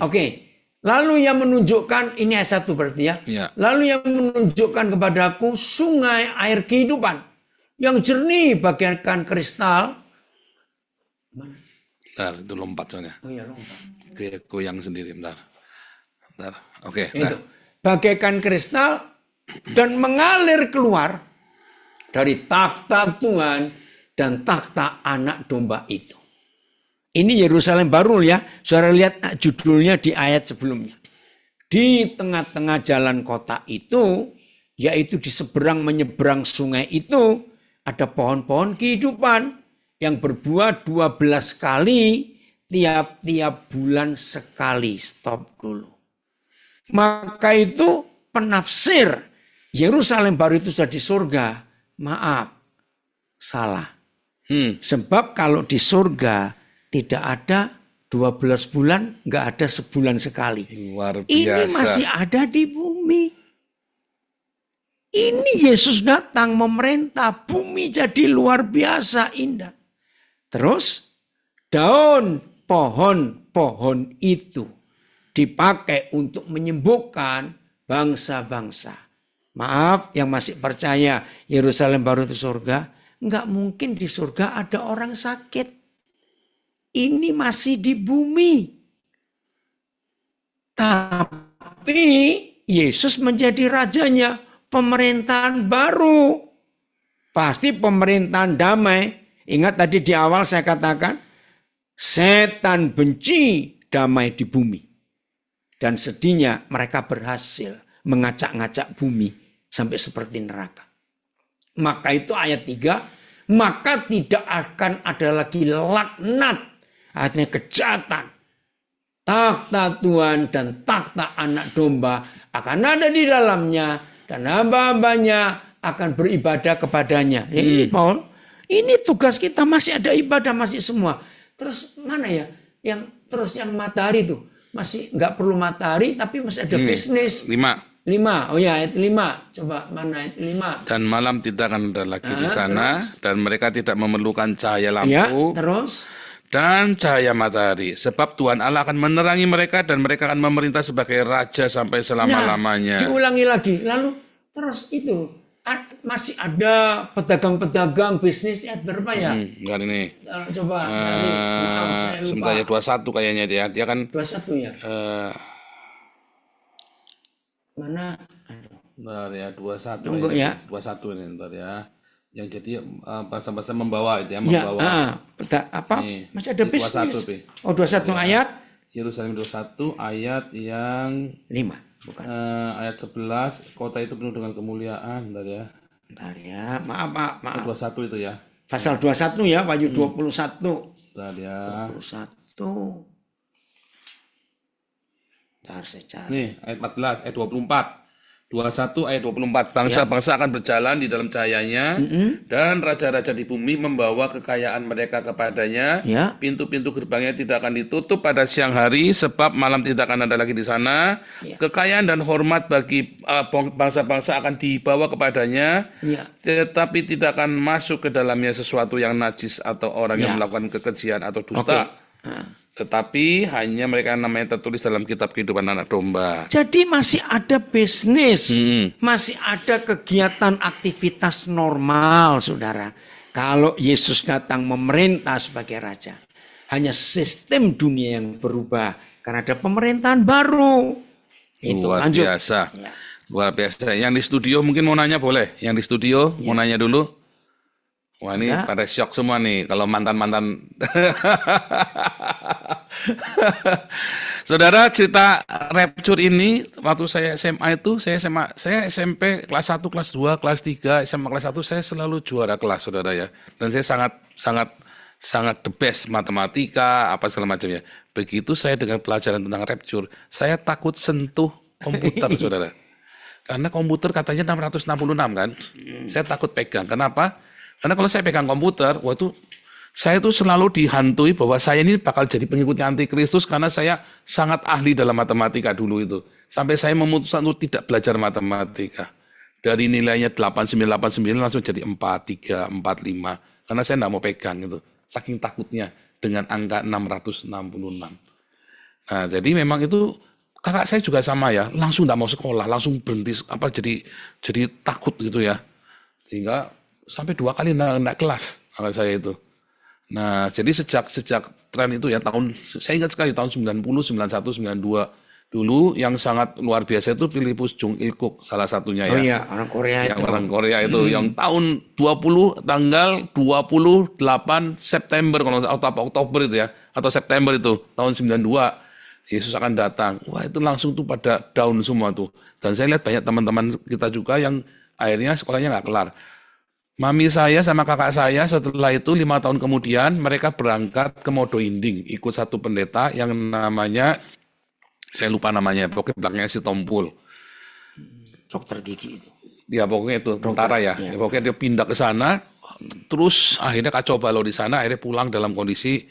Oke. Lalu yang menunjukkan, ini ayat 1 berarti ya. Lalu yang menunjukkan kepadaku sungai air kehidupan yang jernih bagaikan kristal. Bentar, itu lompat soalnya. Oh iya, lompat. Goyang sendiri, bentar. Oke. Itu. Bagaikan kristal dan mengalir keluar dari takhta Tuhan dan takhta anak domba itu. Ini Yerusalem baru ya. Saudara lihat judulnya di ayat sebelumnya. Di tengah-tengah jalan kota itu, yaitu di seberang menyeberang sungai itu, ada pohon-pohon kehidupan yang berbuah 12 kali tiap-tiap bulan sekali. Stop dulu. Maka itu penafsir Yerusalem baru itu sudah di surga. Maaf, salah. Sebab kalau di surga tidak ada 12 bulan, nggak ada sebulan sekali. Luar biasa. Ini masih ada di bumi. Ini Yesus datang memerintah, bumi jadi luar biasa indah. Terus daun pohon-pohon itu dipakai untuk menyembuhkan bangsa-bangsa. Maaf yang masih percaya Yerusalem baru itu surga. Enggak mungkin di surga ada orang sakit. ini masih di bumi. Tapi Yesus menjadi rajanya, pemerintahan baru. Pasti pemerintahan damai. Ingat tadi di awal saya katakan, setan benci damai di bumi. Dan sedihnya mereka berhasil mengacak-ngacak bumi sampai seperti neraka. Maka itu ayat 3, maka tidak akan ada lagi laknat, artinya kejahatan. Takhta Tuhan dan takhta anak domba akan ada di dalamnya dan hamba-hambanya akan beribadah kepadanya. Ini Paul, ini tugas kita, masih ada ibadah, masih semua. Terus mana ya? Yang matahari itu masih nggak perlu matahari, tapi masih ada bisnis. 5. Oh ya, ayat 5. Coba mana ayat 5? Dan malam tidak akan ada lagi di sana, terus? Dan mereka tidak memerlukan cahaya lampu. Ya, terus? Dan cahaya matahari. Sebab Tuhan Allah akan menerangi mereka dan mereka akan memerintah sebagai raja sampai selama-lamanya. Diulangi lagi. Lalu terus itu masih ada pedagang-pedagang bisnis berapa ya? Enggak ini. Coba cari. Saya lupa. Sebentar ya, 21 kayaknya dia. Dia kan 21 ya? Mana? Bentar ya, 21. Tunggu ya. 21 ini, bentar ya. Yang jadi bahasa-bahasa membawa itu ya, membawa. Apa? Nih, masih ada bisnis. 21, Oh, 21 ayat? Yerusalem 21 ayat yang 5. Bukan. Ayat 11, kota itu penuh dengan kemuliaan, bentar ya. Bentar ya, maaf. 21 itu ya. Pasal 21 ya, Wahyu 21. Bentar ya. 21. Bentar saya cari. Nih, ayat 14, ayat 24. 21 ayat 24. Bangsa-bangsa akan berjalan di dalam cahayanya, dan raja-raja di bumi membawa kekayaan mereka kepadanya. Pintu-pintu gerbangnya tidak akan ditutup pada siang hari, sebab malam tidak akan ada lagi di sana. Kekayaan dan hormat bagi bangsa-bangsa akan dibawa kepadanya, tetapi tidak akan masuk ke dalamnya sesuatu yang najis atau orang yang melakukan kekejian atau dusta. Tetapi hanya mereka namanya tertulis dalam kitab kehidupan anak domba. Jadi masih ada bisnis, masih ada kegiatan aktivitas normal, saudara. Kalau Yesus datang memerintah sebagai raja, hanya sistem dunia yang berubah karena ada pemerintahan baru. Itu luar lanjut. Biasa, luar biasa. Yang di studio mungkin mau nanya boleh? Yang di studio mau nanya dulu? Wah ini pada syok semua nih kalau mantan-mantan. Saudara, cerita rapture ini waktu saya SMA itu, saya SMP kelas 1, kelas 2, kelas 3, SMA kelas 1 saya selalu juara kelas, saudara ya. Dan saya sangat the best matematika apa segala macamnya. Begitu saya dengan pelajaran tentang rapture, saya takut sentuh komputer, saudara. Karena komputer katanya 666 kan. Saya takut pegang. Kenapa? Karena kalau saya pegang komputer, saya tuh selalu dihantui bahwa saya ini bakal jadi pengikutnya antikristus karena saya sangat ahli dalam matematika dulu itu. Sampai saya memutuskan untuk tidak belajar matematika. Dari nilainya 8989 langsung jadi 43, 45. Karena saya tidak mau pegang itu. Saking takutnya dengan angka 666. Nah, jadi memang itu kakak saya juga sama ya, langsung tidak mau sekolah, langsung berhenti jadi takut gitu ya. Sehingga sampai 2 kali naik kelas kakak saya itu. Nah, jadi sejak tren itu ya saya ingat sekali tahun 90, 91, 92 dulu yang sangat luar biasa itu Philippus Jung Il-kuk salah satunya ya. Oh iya, orang Korea itu. Orang Korea itu yang tahun tanggal 28 September kalau Oktober itu ya atau September itu tahun 92 Yesus akan datang. Wah, itu langsung tuh pada down semua tuh. Dan saya lihat banyak teman-teman kita juga yang akhirnya sekolahnya nggak kelar. Mami saya sama kakak saya setelah itu 5 tahun kemudian mereka berangkat ke Modo Inding ikut satu pendeta yang namanya saya lupa namanya, pokoknya belakangnya si Tompul. Dokter gigi itu. Ya pokoknya itu tentara ya. Pokoknya dia pindah ke sana, terus akhirnya kacau balau di sana, akhirnya pulang dalam kondisi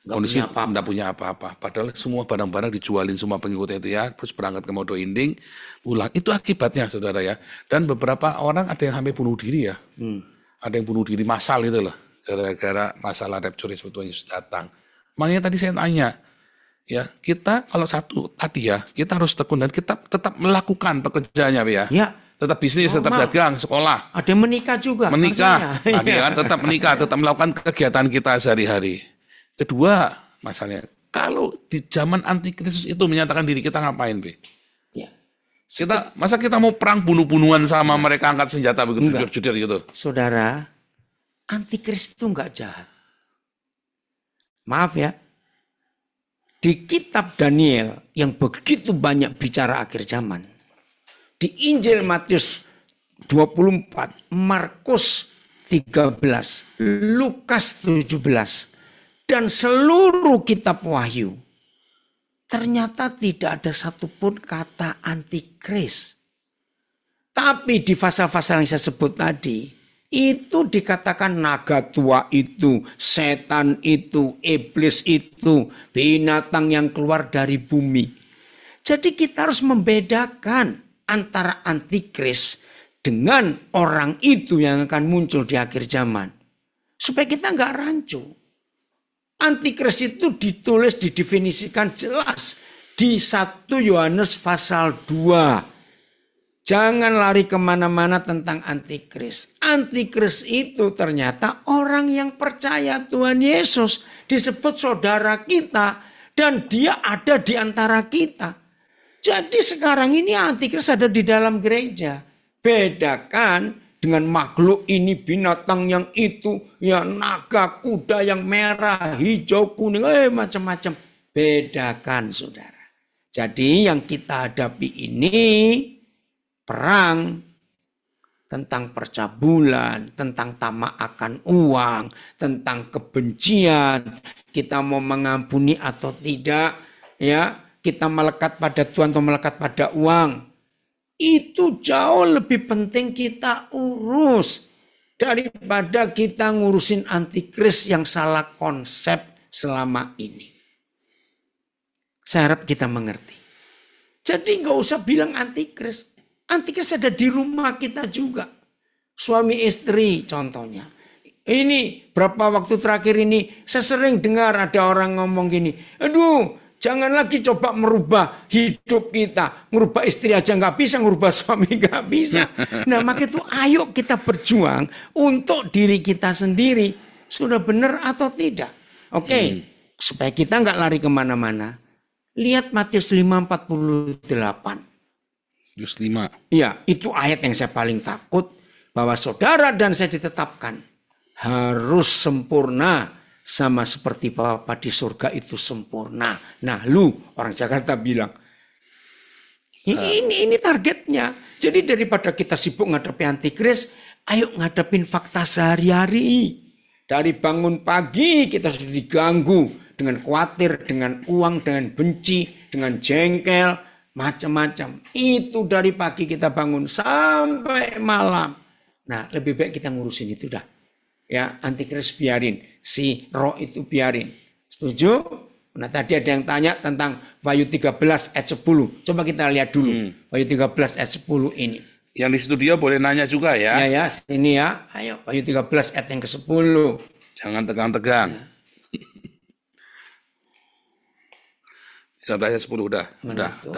tidak punya apa-apa. Padahal semua barang-barang dijualin semua pengikutnya itu ya, terus berangkat ke Modo Inding, pulang. Itu akibatnya saudara ya. Dan beberapa orang ada yang sampai bunuh diri ya. Ada yang bunuh diri massal itu loh, gara-gara masalah rapture sebetulnya Yesus datang. Makanya tadi saya tanya, ya kita kalau satu tadi ya, kita harus tekun dan kita tetap melakukan pekerjaannya ya. Tetap bisnis, tetap dagang, sekolah. Ada yang menikah juga. Menikah, kan, tetap menikah, tetap melakukan kegiatan kita sehari-hari. Kedua, masalahnya. Kalau di zaman antikristus itu menyatakan diri kita ngapain, Be? Ya. Masa kita mau perang bunuh-bunuhan sama mereka angkat senjata begitu Enggak. jujur gitu? Saudara, antikristus itu enggak jahat. Maaf ya, di kitab Daniel yang begitu banyak bicara akhir zaman, di Injil Matius 24, Markus 13, Lukas 17, dan seluruh kitab Wahyu, ternyata tidak ada satupun kata antikris. Tapi di pasal-pasal yang saya sebut tadi, itu dikatakan naga tua itu, setan itu, iblis itu, binatang yang keluar dari bumi. Jadi kita harus membedakan antara antikris dengan orang itu yang akan muncul di akhir zaman. Supaya kita nggak rancu. Antikris itu ditulis, didefinisikan jelas di 1 Yohanes pasal 2. Jangan lari kemana-mana tentang antikris. Antikris itu ternyata orang yang percaya Tuhan Yesus. Disebut saudara kita. Dan dia ada di antara kita. Jadi sekarang ini antikris ada di dalam gereja. Bedakan dengan makhluk ini, binatang yang itu, ya naga, kuda yang merah, hijau, kuning, macam-macam. Bedakan saudara. Jadi yang kita hadapi ini perang tentang percabulan, tentang tamak akan uang, tentang kebencian, kita mau mengampuni atau tidak, ya kita melekat pada Tuhan atau melekat pada uang. Itu jauh lebih penting kita urus daripada kita ngurusin antikris yang salah konsep selama ini. Saya harap kita mengerti. Jadi nggak usah bilang antikris. Antikris ada di rumah kita juga. Suami istri contohnya. Ini berapa waktu terakhir ini saya sering dengar ada orang ngomong gini. Aduh, jangan lagi coba merubah hidup kita. Merubah istri aja nggak bisa, merubah suami nggak bisa. Nah maka itu ayo kita berjuang untuk diri kita sendiri. Sudah benar atau tidak? Oke. Supaya kita nggak lari kemana-mana. Lihat Matius 5:48. Matius 5. Iya, itu ayat yang saya paling takut. Bahwa saudara dan saya ditetapkan harus sempurna. Sama seperti Bapa di surga itu sempurna. Nah lu orang Jakarta bilang. Ini targetnya. Jadi daripada kita sibuk ngadepi antikris. Ayo ngadepin fakta sehari-hari. Dari bangun pagi kita sudah diganggu. Dengan khawatir, dengan uang, dengan benci, dengan jengkel. Macam-macam. Itu dari pagi kita bangun sampai malam. Nah lebih baik kita ngurusin itu dah. Ya antikris biarin. Si roh itu biarin. Setuju? Nah tadi ada yang tanya tentang Wahyu 13 ayat 10. Coba kita lihat dulu. Wahyu 13 ayat 10 ini. Yang di studio boleh nanya juga ya. Ya, sini ya. Ayo Wahyu 13 ayat yang ke-10. Jangan tegang-tegang. Ya. 13 ayat 10 udah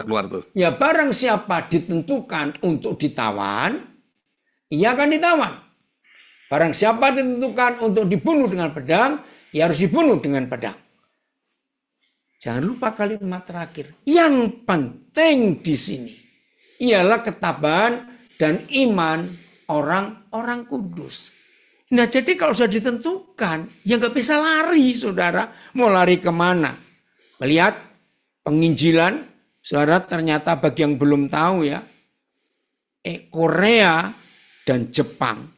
keluar tuh. Ya barang siapa ditentukan untuk ditawan, ia akan ditawan. Barang siapa ditentukan untuk dibunuh dengan pedang, ya harus dibunuh dengan pedang. Jangan lupa kalimat terakhir. Yang penting di sini ialah ketabahan dan iman orang-orang kudus. Nah jadi kalau sudah ditentukan, ya nggak bisa lari saudara. Mau lari kemana? Melihat penginjilan, saudara ternyata bagi yang belum tahu ya, Korea dan Jepang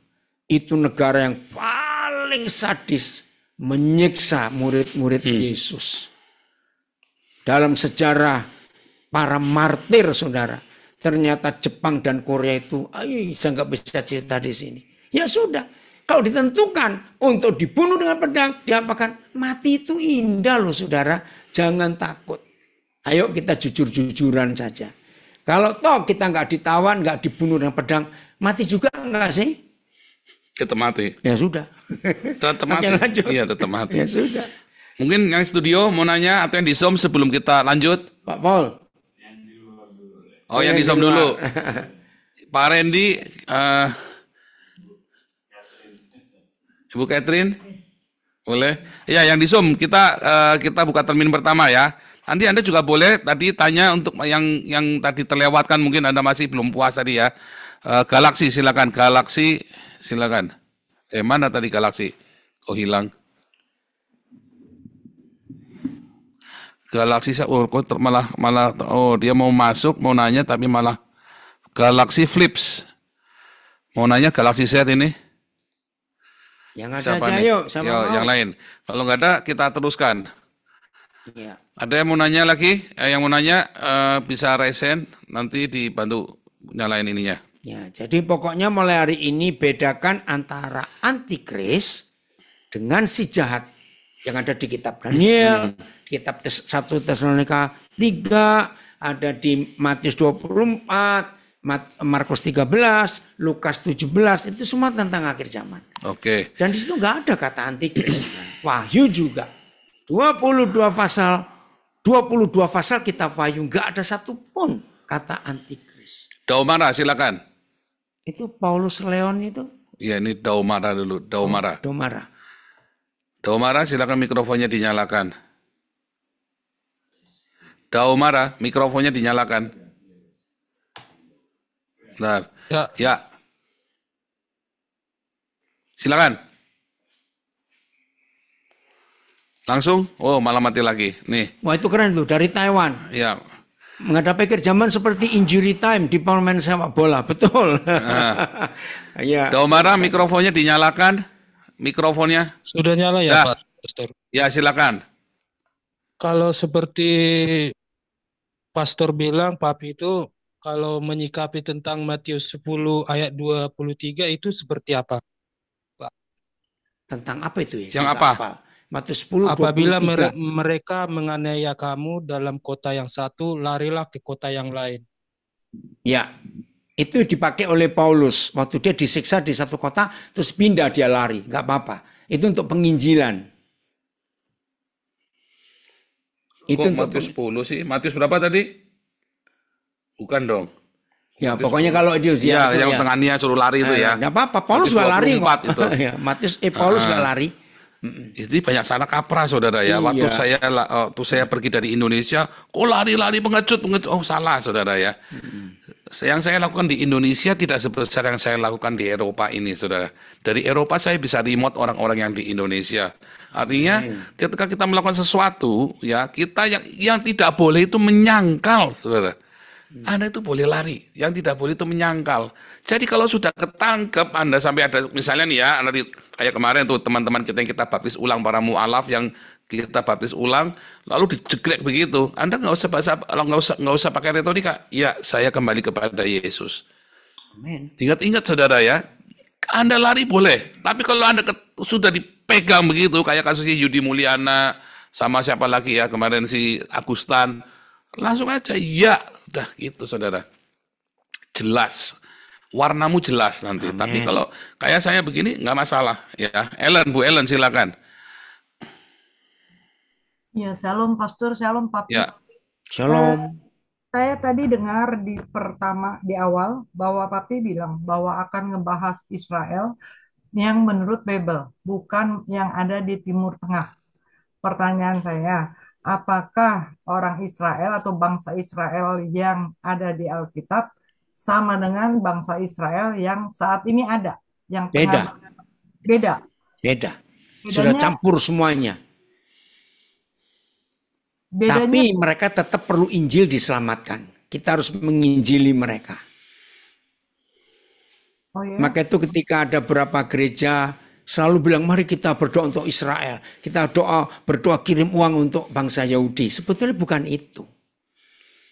itu negara yang paling sadis menyiksa murid-murid Yesus. Dalam sejarah para martir saudara. Ternyata Jepang dan Korea itu, saya nggak bisa cerita di sini. Ya sudah, kalau ditentukan untuk dibunuh dengan pedang, diapakan? Mati itu indah loh saudara, jangan takut. Ayo kita jujur-jujuran saja. Kalau toh kita nggak ditawan, nggak dibunuh dengan pedang, mati juga nggak sih? Tetap mati. Ya sudah. Tetap mati. Iya, tetap mati. Ya sudah. Mungkin yang studio mau nanya atau yang di Zoom sebelum kita lanjut? Pak Paul. Oh, yang di Zoom dulu. Pak Randy, Ibu Catherine. Boleh? Ya, yang di Zoom kita buka termin pertama ya. Nanti Anda juga boleh tadi tanya untuk yang tadi terlewatkan mungkin Anda masih belum puas tadi ya. Galaksi silakan, Galaksi silakan. Mana tadi Galaksi? Oh hilang. Galaksi oh kok malah malah oh dia mau masuk mau nanya tapi malah Galaxy Flips. Mau nanya Galaxy Z ini? Yang ada Siapa aja nih? yuk, sama Yo, mau. yang lain. Kalau nggak ada kita teruskan. Ya. Ada yang mau nanya lagi? Yang mau nanya bisa resen nanti dibantu nyalain ininya. Ya, jadi pokoknya mulai hari ini bedakan antara antikris dengan si jahat yang ada di kitab Daniel, kitab 1 Tesalonika 3, ada di Matius 24, Markus 13, Lukas 17, itu semua tentang akhir zaman. Oke. Dan di situ nggak ada kata antikris. Wahyu juga 22 pasal kitab Wahyu nggak ada satupun kata antikris. Daumara silakan. Itu Paulus Leon itu. Ya ini Daumara dulu, Daumara. Domara. Daumara silakan mikrofonnya dinyalakan. Daumara mikrofonnya dinyalakan. Bentar. Ya, Ya. Silakan. Langsung? Oh, malah mati lagi. Nih. Wah itu keren tuh dari Taiwan. Ya. Menghadapi akhir zaman seperti injury time di permainan sepak bola. Betul. Ya. Daumara mikrofonnya dinyalakan. Mikrofonnya. sudah nyala ya, Dah. Pak Pastor. Ya, silakan. Kalau seperti Pastor bilang, Papi itu kalau menyikapi tentang Matius 10 ayat 23 itu seperti apa, Pak? Tentang apa itu ya? Yang Saya nggak apa? hafal. Matius 10, Apabila 23. mereka menganiaya kamu dalam kota yang satu, larilah ke kota yang lain. Ya. Itu dipakai oleh Paulus. Waktu dia disiksa di satu kota, terus pindah dia lari. Nggak apa-apa. Itu untuk penginjilan. Itu Kok untuk Matius 10 sih? Matius berapa tadi? Bukan dong. ya Matius pokoknya 10. kalau itu Iya, ya, yang penganiaya suruh lari itu ya. Nggak apa-apa. Paulus Matius nggak lari kok. 24 itu. Ya, Matius Paulus nggak lari. Itu banyak salah kaprah saudara ya. Waktu Iya. saya pergi dari Indonesia, kok lari-lari pengecut. Oh salah saudara ya. Yang saya lakukan di Indonesia tidak sebesar yang saya lakukan di Eropa ini saudara. Dari Eropa saya bisa remote orang-orang yang di Indonesia. Artinya ketika kita melakukan sesuatu ya kita yang tidak boleh itu menyangkal saudara. Anda itu boleh lari, yang tidak boleh itu menyangkal. Jadi kalau sudah ketangkep Anda sampai ada misalnya nih ya, kayak kemarin tuh teman-teman kita yang kita baptis ulang para mualaf yang kita baptis ulang, lalu dijegrek begitu. Anda nggak usah pakai retorika. Ya, saya kembali kepada Yesus. Amin. Ingat-ingat saudara ya, Anda lari boleh, tapi kalau Anda sudah dipegang begitu, kayak kasusnya Yudi Mulyana sama siapa lagi ya kemarin si Agustan, langsung aja ya, udah gitu saudara. Jelas, warnamu jelas nanti. Amin. Tapi kalau kayak saya begini nggak masalah ya. Bu Ellen silakan. Ya, shalom Pastor, shalom Papi. Ya, Shalom. Saya tadi dengar di awal bahwa Papi bilang bahwa akan ngebahas Israel yang menurut Bible, bukan yang ada di Timur Tengah. Pertanyaan saya, apakah orang Israel atau bangsa Israel yang ada di Alkitab sama dengan bangsa Israel yang saat ini ada, yang Beda. beda? Beda. Sudah Bedanya, campur semuanya. bedanya Tapi mereka tetap perlu Injil diselamatkan. Kita harus menginjili mereka. oh ya, Maka itu ketika ada beberapa gereja selalu bilang mari kita berdoa untuk Israel. Kita berdoa kirim uang untuk bangsa Yahudi. Sebetulnya bukan itu.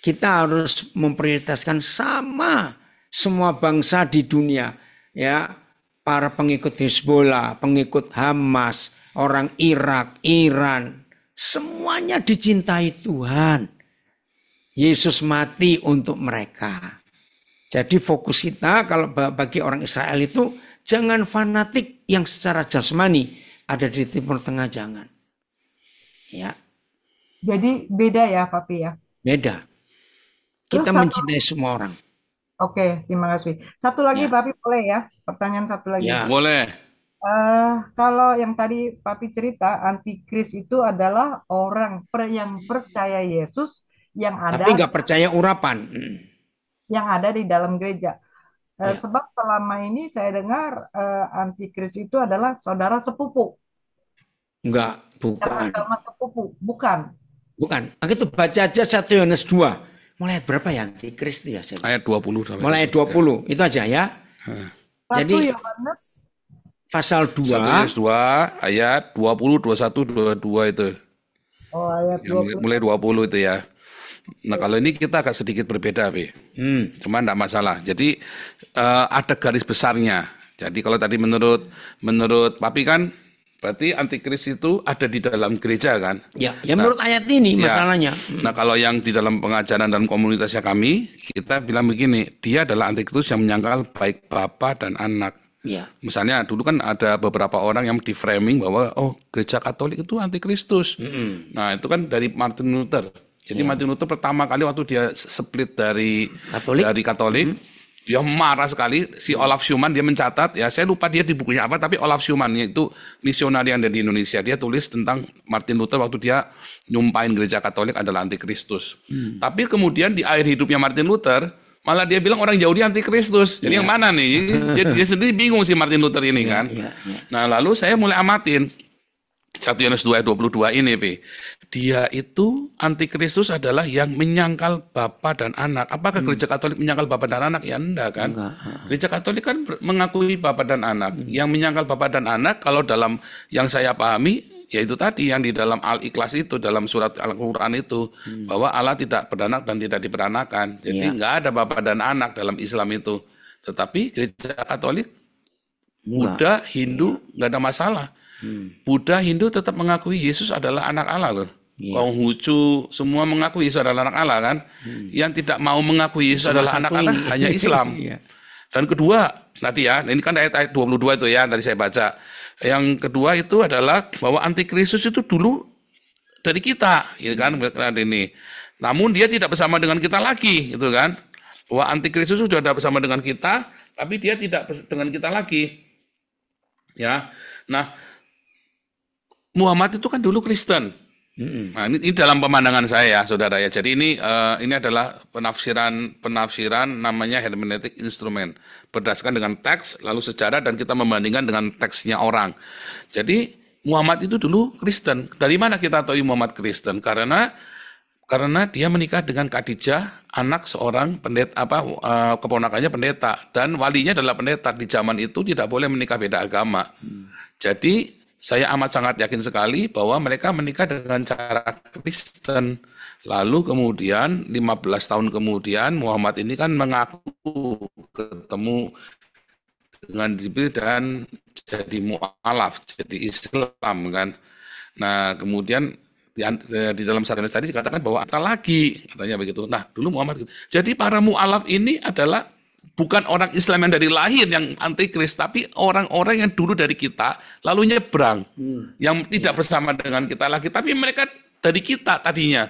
Kita harus memprioritaskan sama semua bangsa di dunia. Ya, para pengikut Hezbollah, pengikut Hamas, orang Irak, Iran, semuanya dicintai Tuhan. Yesus mati untuk mereka. Jadi fokus kita kalau bagi orang Israel itu jangan fanatik yang secara jasmani ada di Timur Tengah, jangan. Ya, jadi beda ya Papi ya. beda. Terus Kita satu, mencintai semua orang. oke, terima kasih. Satu lagi Ya. Papi boleh ya? Pertanyaan satu lagi. Ya. boleh. Kalau yang tadi Papi cerita, antikris itu adalah orang yang percaya Yesus yang Tapi ada nggak percaya urapan. di dalam gereja. Ya, Sebab selama ini saya dengar antikris itu adalah saudara sepupu, nggak, bukan. agama sepupu, bukan. Bukan. Nah, itu baca aja 1 Yohanes 2. Mulai ayat berapa ya antikris itu ya? Ayat 20 sampai Mulai ayat 20. Itu aja ya. Satu Jadi Yohanes, pasal 1 2. Yohanes 2 ayat 20, 21, 22 itu. ayat Yang mulai 20 itu ya. Nah, kalau ini kita agak sedikit berbeda, Pi. Cuma enggak masalah. Jadi ada garis besarnya. Jadi kalau tadi menurut Papi kan berarti antikris itu ada di dalam gereja kan? Ya, menurut ayat ini Ya. masalahnya. Nah, kalau yang di dalam pengajaran dalam komunitasnya kami, kita bilang begini, dia adalah antikristus yang menyangkal baik bapa dan anak. Ya. Misalnya dulu kan ada beberapa orang yang di framing bahwa gereja Katolik itu antikristus. Nah, itu kan dari Martin Luther. Jadi Martin Luther pertama kali waktu dia split dari Katolik, dia marah sekali. Si Olaf Schumann dia mencatat, ya saya lupa dia di bukunya apa, tapi Olaf Schumann yaitu misionaris yang ada di Indonesia. Dia tulis tentang Martin Luther waktu dia nyumpahin gereja Katolik adalah antikristus. Tapi kemudian di akhir hidupnya Martin Luther, malah dia bilang orang Yahudi antikristus. Jadi yang mana nih? Dia sendiri bingung si Martin Luther ini kan. Nah, lalu saya mulai amatin 1 Yohanes 2 ayat 22 ini, Pi. Dia itu antikristus adalah yang menyangkal bapa dan anak. Apakah gereja Katolik menyangkal bapa dan anak? Ya enggak kan. Gereja Katolik kan mengakui bapa dan anak. Yang menyangkal bapa dan anak kalau dalam yang saya pahami yaitu tadi yang di dalam Al-Ikhlas itu, dalam surat Al-Quran itu, bahwa Allah tidak beranak dan tidak diperanakan. Jadi enggak ada bapa dan anak dalam Islam itu. Tetapi gereja Katolik, Buddha, Hindu enggak ada masalah. Buddha, Hindu tetap mengakui Yesus adalah anak Allah loh. Konghucu semua mengakui Yesus adalah anak Allah kan. Yang tidak mau mengakui Yesus adalah anak Allah hanya Islam. Dan kedua, nanti ya, ini kan ayat 22 itu ya, tadi saya baca. Yang kedua itu adalah bahwa antikristus itu dulu dari kita, gitu kan, ini. Namun dia tidak bersama dengan kita lagi, gitu kan. Bahwa antikristus sudah ada bersama dengan kita, tapi dia tidak dengan kita lagi. Ya. Nah, Muhammad itu kan dulu Kristen. Nah, ini dalam pemandangan saya, saudara ya. Jadi ini adalah penafsiran namanya hermeneutik instrumen, berdasarkan dengan teks, lalu sejarah, dan kita membandingkan dengan teksnya orang. Jadi Muhammad itu dulu Kristen. Dari mana kita tahu Muhammad Kristen? Karena dia menikah dengan Khadijah, anak seorang pendeta, keponakannya pendeta, dan walinya adalah pendeta. Di zaman itu tidak boleh menikah beda agama. Jadi saya amat sangat yakin sekali bahwa mereka menikah dengan cara Kristen. Lalu kemudian 15 tahun kemudian Muhammad ini kan mengaku ketemu dengan Jibril dan jadi mu'alaf, jadi Islam kan. Nah kemudian di dalam hadis tadi dikatakan bahwa ada lagi, katanya begitu. Nah dulu Muhammad. Jadi para mu'alaf ini adalah bukan orang Islam yang dari lahir yang antikris, tapi orang-orang yang dulu dari kita lalu nyebrang, yang tidak bersama dengan kita lagi, tapi mereka dari kita tadinya,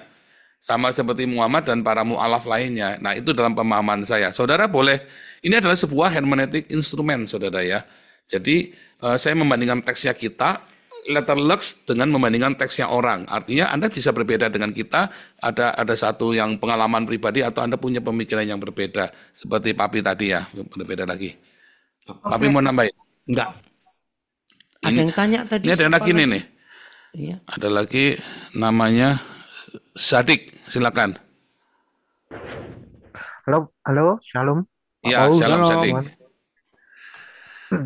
sama seperti Muhammad dan para mu'alaf lainnya. Nah itu dalam pemahaman saya. Saudara boleh, ini adalah sebuah hermeneutik instrumen, saudara ya. Jadi saya membandingkan teksnya kita, letter lux dengan membandingkan teksnya orang. Artinya Anda bisa berbeda dengan kita, ada satu yang pengalaman pribadi atau Anda punya pemikiran yang berbeda. Seperti Papi tadi ya, berbeda lagi. Papi mau nambahin? Enggak. Ada yang tanya tadi. Ini ada lagi nih. Iya. Ada lagi namanya Sadik, silakan. Halo, Shalom. Ya, Shalom Sadik.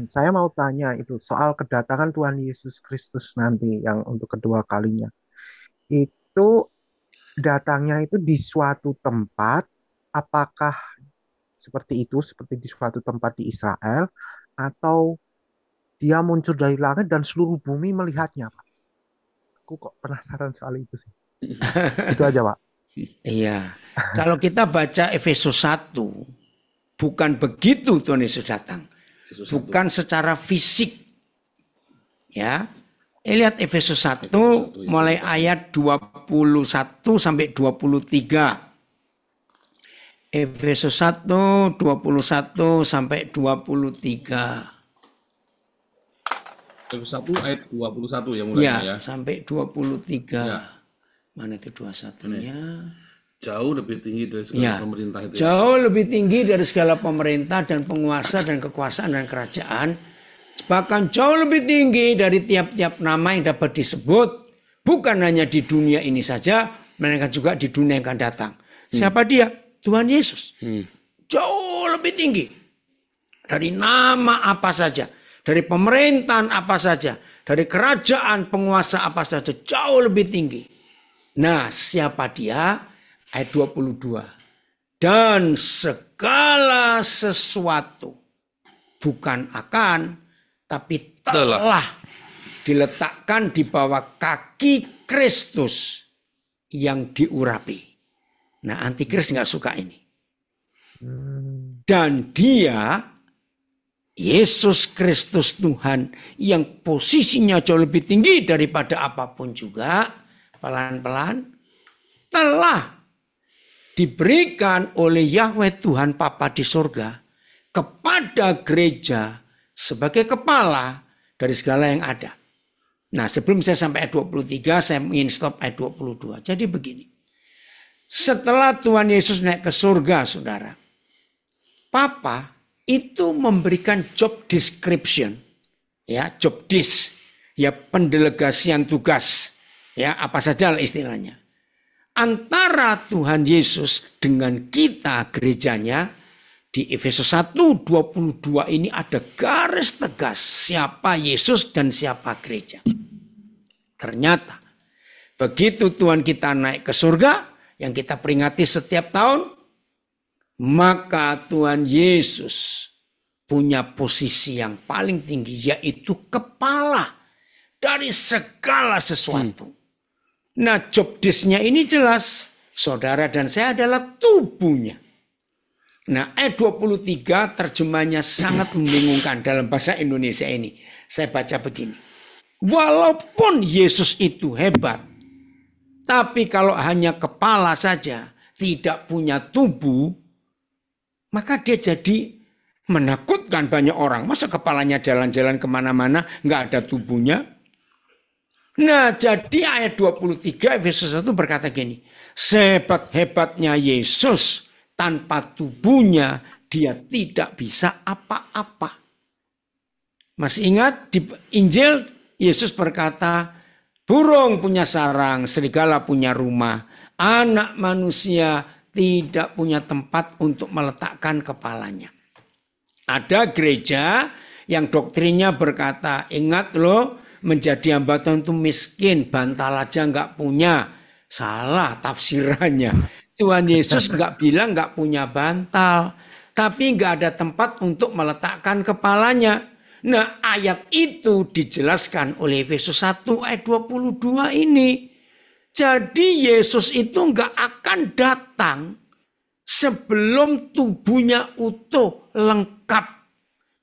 Saya mau tanya itu soal kedatangan Tuhan Yesus Kristus nanti yang untuk kedua kalinya. Itu datangnya itu di suatu tempat, apakah seperti itu, seperti di suatu tempat di Israel, atau dia muncul dari langit dan seluruh bumi melihatnya, Pak? Aku kok penasaran soal itu sih. Itu aja, Pak. Iya. Kalau kita baca Efesus 1, bukan begitu Tuhan Yesus datang. Bukan secara fisik. Ya. Lihat Efesus 1 mulai ayat 21 sampai 23. Efesus 1 21 sampai 23. Efesus 1 ayat 21 ya mulainya ya. Sampai 23. Ya. Mana itu 21-nya? Jauh lebih tinggi dari segala pemerintah itu. Jauh lebih tinggi dari segala pemerintah dan penguasa dan kekuasaan dan kerajaan. Bahkan jauh lebih tinggi dari tiap-tiap nama yang dapat disebut. Bukan hanya di dunia ini saja, melainkan juga di dunia yang akan datang. Siapa dia? Tuhan Yesus. Jauh lebih tinggi. Dari nama apa saja. Dari pemerintahan apa saja. Dari kerajaan penguasa apa saja. Jauh lebih tinggi. Nah, siapa dia? Ayat 22. Dan segala sesuatu bukan akan, tapi telah diletakkan di bawah kaki Kristus yang diurapi. Nah, antikris nggak suka ini. Dan dia, Yesus Kristus Tuhan, yang posisinya jauh lebih tinggi daripada apapun juga, pelan-pelan telah diberikan oleh Yahweh Tuhan Bapa di surga kepada gereja sebagai kepala dari segala yang ada. Nah, sebelum saya sampai ayat 23, saya ingin stop ayat 22. Jadi begini. Setelah Tuhan Yesus naik ke surga, saudara, Papa itu memberikan job description, ya, job dis, ya, pendelegasian tugas, ya, apa saja istilahnya. Antara Tuhan Yesus dengan kita gerejanya, di Efesus 1:22 ini ada garis tegas siapa Yesus dan siapa gereja. Ternyata begitu Tuhan kita naik ke surga yang kita peringati setiap tahun, maka Tuhan Yesus punya posisi yang paling tinggi, yaitu kepala dari segala sesuatu. Nah, job desk-nya ini jelas. Saudara dan saya adalah tubuhnya. Nah, ayat 23 terjemahnya sangat membingungkan dalam bahasa Indonesia ini. Saya baca begini. Walaupun Yesus itu hebat, tapi kalau hanya kepala saja, tidak punya tubuh, maka dia jadi menakutkan banyak orang. Masa kepalanya jalan-jalan kemana-mana, nggak ada tubuhnya? Nah, jadi ayat 23 Efesus 1 berkata gini. Sehebat-hebatnya Yesus, tanpa tubuhnya dia tidak bisa apa-apa. Masih ingat di Injil Yesus berkata, burung punya sarang, serigala punya rumah, anak manusia tidak punya tempat untuk meletakkan kepalanya. Ada gereja yang doktrinnya berkata, ingat loh, menjadi hamba Tuhan itu miskin, bantal aja nggak punya. Salah tafsirannya. Tuhan Yesus nggak bilang nggak punya bantal, tapi nggak ada tempat untuk meletakkan kepalanya. Nah, ayat itu dijelaskan oleh Efesus 1 ayat 22 ini. Jadi Yesus itu nggak akan datang sebelum tubuhnya utuh, lengkap.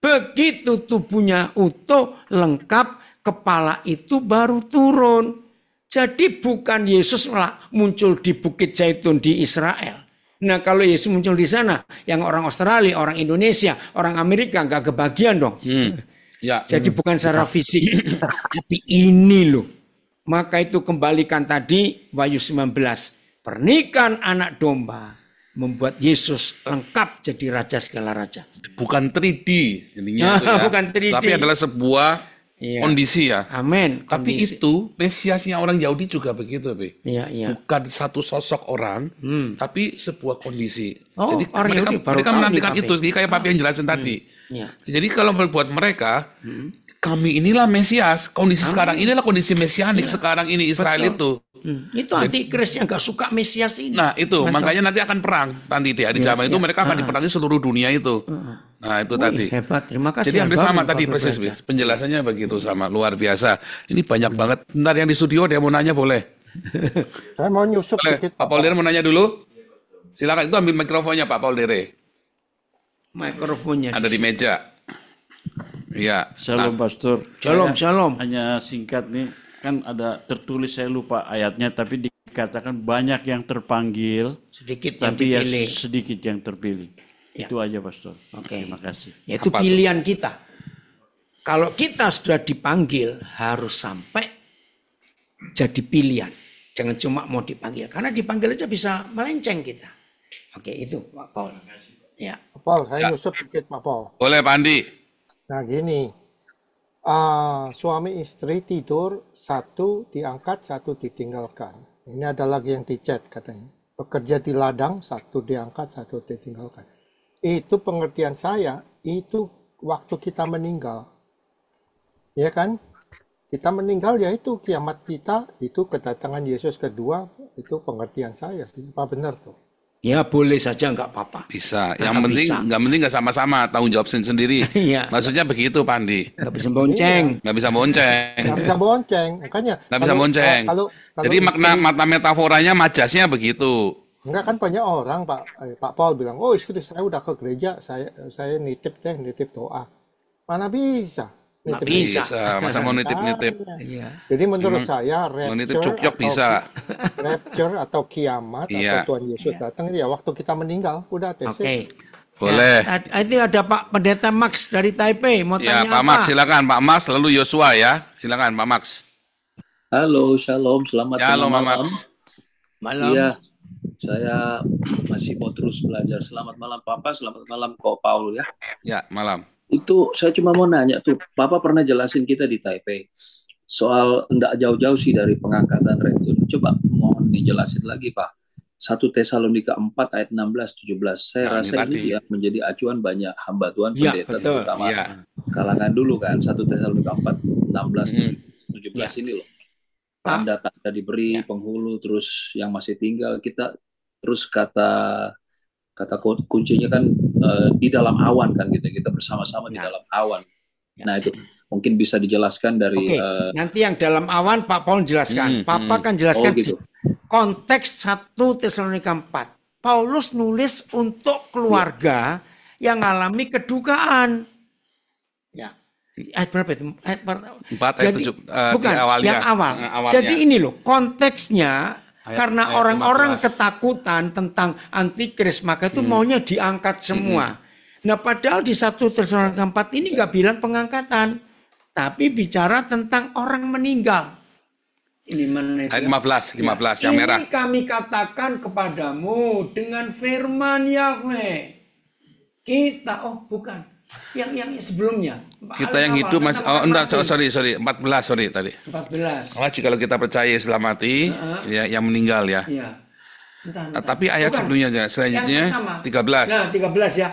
Begitu tubuhnya utuh, lengkap, kepala itu baru turun. Jadi bukan Yesus muncul di Bukit Zaitun di Israel. Nah, kalau Yesus muncul di sana, yang orang Australia, orang Indonesia, orang Amerika nggak kebagian dong. Ya. Jadi bukan secara fisik, tapi ini loh. Maka itu kembalikan tadi Wahyu 19. Pernikahan anak domba membuat Yesus lengkap jadi raja segala raja. Bukan 3D jadinya itu ya. Bukan 3D. Tapi adalah sebuah kondisi ya. Amin. Tapi itu Mesiasnya orang Yahudi juga begitu, Be. Iya. Bukan satu sosok orang, tapi sebuah kondisi. Oh, jadi orang mereka menantikan itu, jadi kayak Papi yang jelasin tadi. Ya. Jadi kalau buat mereka, kami inilah Mesias. Kondisi sekarang inilah kondisi mesianik sekarang ini Israel itu. Itu antikris yang gak suka Mesias ini. Nah itu, makanya nanti akan perang. Nanti di zaman itu mereka akan diperangi seluruh dunia itu. Nah itu tadi. Hebat, terima kasih. Jadi hampir sama tadi persis. Penjelasannya begitu sama, luar biasa. Ini banyak banget. Bentar yang di studio dia mau nanya boleh? Saya mau nyusup dikit. Pak Paul Dere mau nanya dulu? Silakan, itu ambil mikrofonnya Pak Paul Dere. Mikrofonnya ada di meja. Iya. Shalom Pastor. Shalom. Hanya singkat nih, kan ada tertulis saya lupa ayatnya, tapi dikatakan banyak yang terpanggil, sedikit tapi yang dipilih. sedikit yang terpilih. Ya. Itu aja Pastor. Oke. Terima kasih. Yaitu pilihan kita. Kalau kita sudah dipanggil, harus sampai jadi pilihan. Jangan cuma mau dipanggil. Karena dipanggil aja bisa melenceng kita. Oke, itu Pak Paul. Ya. Pak Paul, saya nyusup dikit Pak Paul. Boleh Pak Andi. Nah gini, suami istri tidur, satu diangkat, satu ditinggalkan. Ini ada lagi yang di chat katanya. Bekerja di ladang, satu diangkat, satu ditinggalkan. Itu pengertian saya, itu waktu kita meninggal. Ya kan? Kita meninggal ya itu kiamat kita, itu kedatangan Yesus kedua, itu pengertian saya sih. Apa benar tuh? Ya boleh saja nggak apa-apa. Bisa. Nah, Yang penting bisa. nggak sama-sama tanggung jawab sendiri. Iya. Maksudnya begitu Pak Andi. Nggak bisa bonceng. Nggak bisa bonceng. Nggak bisa bonceng, makanya. Nggak bisa bonceng. Kalau Jadi makna metaforanya majasnya begitu. enggak kan banyak orang Pak Paul bilang, oh istri saya udah ke gereja, saya nitip doa. Mana bisa? Nggak Nitip bisa. Masa mau nitip-nitip. Iya. Jadi menurut Emang saya mau nitip cukyok bisa. rapture atau kiamat Iya. atau Tuhan Yesus datang ya waktu kita meninggal udah Oke. tesis. Boleh. Ya, ini ada Pak Pendeta Max dari Taipei. Mau Ya tanya Pak apa? Max silakan Pak Max lalu Yosua ya. Silakan Pak Max. Halo, shalom, selamat Ya, halo Pak malam. Max. Malam. Iya, saya masih mau terus belajar. Selamat malam Papa, selamat malam Ko Paul ya. Ya, malam. Itu saya cuma mau nanya tuh, Papa pernah jelasin kita di Taipei soal enggak jauh-jauh sih dari pengangkatan rapture. Coba mohon dijelasin lagi Pak. 1 Tesalonika 4 ayat 16-17. Saya Nah, ini rasa tadi. ini ya menjadi acuan banyak hamba Tuhan, Iya, pendeta betul. terutama Iya. kalangan dulu kan. 1 Tesalonika 4 16-17 Ya. ini loh. Tanda-tanda diberi Ya. penghulu, terus yang masih tinggal kita, terus kata kuncinya kan di dalam awan kan gitu, kita bersama-sama di Ya. dalam awan. Ya. Nah itu mungkin bisa dijelaskan dari Oke, nanti yang dalam awan Pak Paul jelaskan. Papa kan jelaskan gitu. di konteks 1 Tesalonika 4. Paulus nulis untuk keluarga yang mengalami kedukaan. Ya. Ayat berapa itu? Empat ayat Jadi, 7 bukan, di awalnya. yang awal. Awalnya. Jadi ini loh, konteksnya karena ayat orang-orang 15. ketakutan tentang antikris, maka itu maunya diangkat semua. Nah, padahal di 1 Tesalonika 4 ini nggak bilang pengangkatan, tapi bicara tentang orang meninggal. Ini mana itu? Ayat 15 yang merah. Ini kami katakan kepadamu dengan firman Yahweh. Kita, bukan. Yang sebelumnya. Kita yang hidup masih sorry 14 tadi. 14. Kalau kita percaya Islam mati, ya yang meninggal ya. Iya. Entah. Tapi ayat Bukan. sebelumnya selanjutnya Yang pertama. 13. Nah, 13 ya.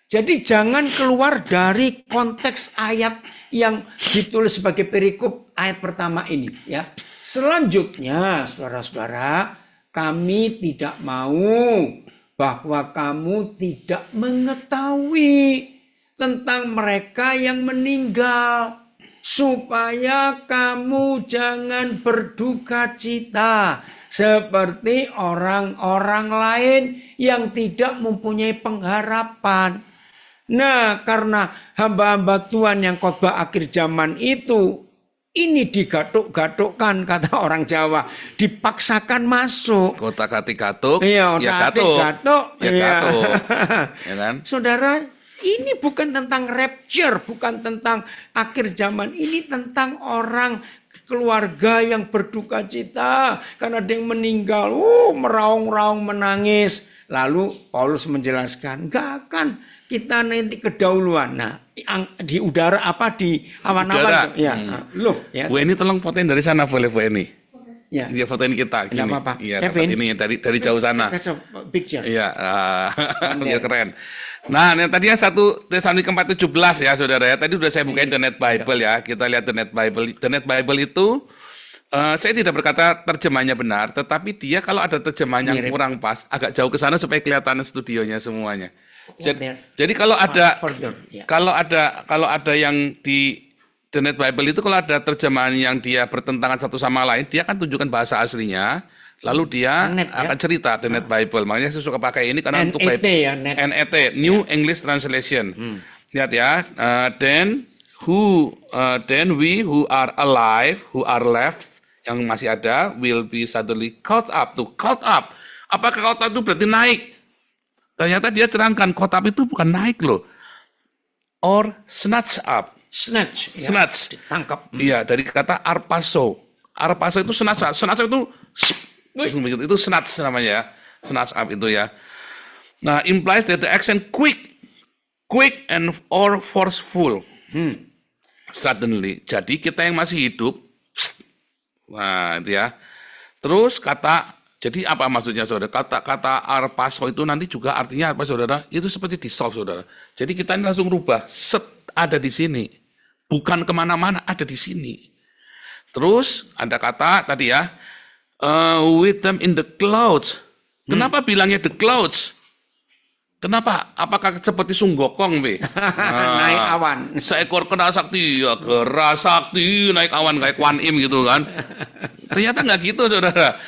Jadi jangan keluar dari konteks ayat yang ditulis sebagai perikop ayat pertama ini ya. Selanjutnya, saudara-saudara, kami tidak mau bahwa kamu tidak mengetahui tentang mereka yang meninggal, supaya kamu jangan berduka cita seperti orang-orang lain yang tidak mempunyai pengharapan. Nah, karena hamba-hamba Tuhan yang khotbah akhir zaman itu, ini digatuk-gatukkan, kata orang Jawa, dipaksakan masuk. Kotak-katik gatuk, Iya, ya otak-atik gatuk. gatuk. Ya Iya. gatuk. Ya kan? Saudara, ini bukan tentang rapture, bukan tentang akhir zaman. Ini tentang orang keluarga yang berduka cita karena ada yang meninggal. Meraung-raung menangis. Lalu Paulus menjelaskan, enggak akan kita nanti kedahuluan. Nah, di udara di awan-awan. Udara. Ya, love. Ya. Bu Eni tolong fotoin dari sana boleh Bu Eni. Ya. Dia fotoin kita gini. Tidak apa-apa. Iya, Kevin. dapat ini dari jauh sana. Kasih picture. Iya, biar keren. Nah, yang tadi yang 1 Tesalonika 4:17 ya, Saudara ya. Tadi sudah saya bukain The Net Bible ya. Kita lihat The Net Bible. The Net Bible itu saya tidak berkata terjemahnya benar, tetapi dia kalau ada terjemahan yang kurang pas, agak jauh ke sana supaya kelihatan studionya semuanya. Jadi kalau ada kalau ada yang di The Net Bible itu kalau ada terjemahan yang dia bertentangan satu sama lain, dia akan tunjukkan bahasa aslinya, lalu dia akan cerita The Net Bible. Makanya saya suka pakai ini karena untuk NET ya, net. NET, New English Translation. Lihat ya, then we who are alive, who are left, yang masih ada, will be suddenly caught up. Caught up. Apakah caught up itu berarti naik? Ternyata dia terangkan, caught up itu bukan naik loh. Or snatched up. snatch, ya, Snatch. ditangkap. Iya, dari kata arpaso. Arpaso itu snatch. Snatch itu begitu. Itu snatch namanya ya. Snatch up itu ya. Nah, implies that the action quick and or forceful. Suddenly. Jadi kita yang masih hidup, nah itu ya. Terus jadi apa maksudnya saudara? Kata arpaso itu nanti juga artinya apa saudara? Itu seperti dissolve saudara. Jadi kita ini langsung rubah, ada di sini. Bukan kemana-mana, ada di sini. Terus ada kata tadi ya, with them in the clouds. Kenapa bilangnya the clouds? Kenapa? Apakah seperti Sunggokong, Be? Naik awan. Seekor kera sakti, ya kera sakti naik awan kayak Kwan Im gitu kan. Ternyata nggak gitu, saudara.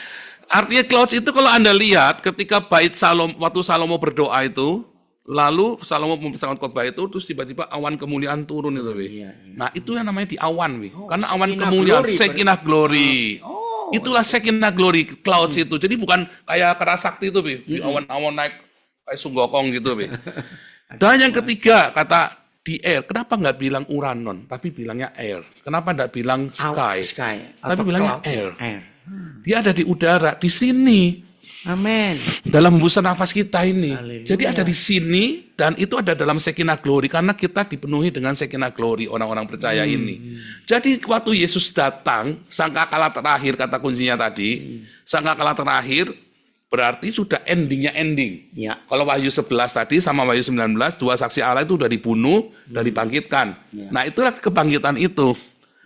Artinya clouds itu kalau Anda lihat ketika waktu Salomo berdoa itu, lalu Salomo membesarkan khotbah itu, terus tiba-tiba awan kemuliaan turun itu, Be. Nah, itu yang namanya di awan, Be. Karena awan kemuliaan, Shekinah glory. Itulah Shekinah glory, clouds itu. Jadi bukan kayak kera sakti itu, Be. Awan-awan naik kayak Sunggokong gitu, Be. Dan yang ketiga, kata di air. Kenapa nggak bilang uranon, tapi bilangnya air? Kenapa nggak bilang sky? Tapi bilangnya air. Dia ada di udara, di sini. Amin. Dalam hembusan nafas kita ini. Haleluya. Jadi ada di sini, dan itu ada dalam Shekinah glory, karena kita dipenuhi dengan Shekinah glory, orang-orang percaya ini. Jadi waktu Yesus datang, sangkakala terakhir, kata kuncinya tadi, sangkakala terakhir, berarti sudah endingnya ending. Ya. Kalau Wahyu 11 tadi sama Wahyu 19, dua saksi Allah itu sudah dibunuh, sudah dibangkitkan. Ya. Nah, itulah kebangkitan itu.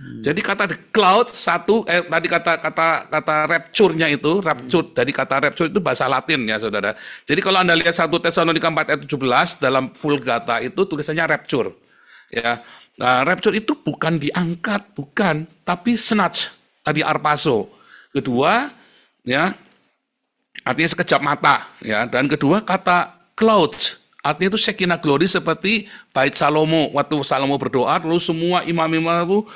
Jadi kata the cloud tadi kata rapture-nya itu, dari kata rapture itu bahasa Latin ya, saudara. Jadi kalau Anda lihat 1 Tesalonika 4 ayat 17 dalam Vulgata itu tulisannya rapture. Ya. Nah, rapture itu bukan diangkat, bukan, tapi snatch, tadi arpaso. Kedua, ya, artinya sekejap mata, ya. Dan kedua kata clouds, artinya itu Shekinah glory seperti bait Salomo. Waktu Salomo berdoa, lalu semua imam-imam itu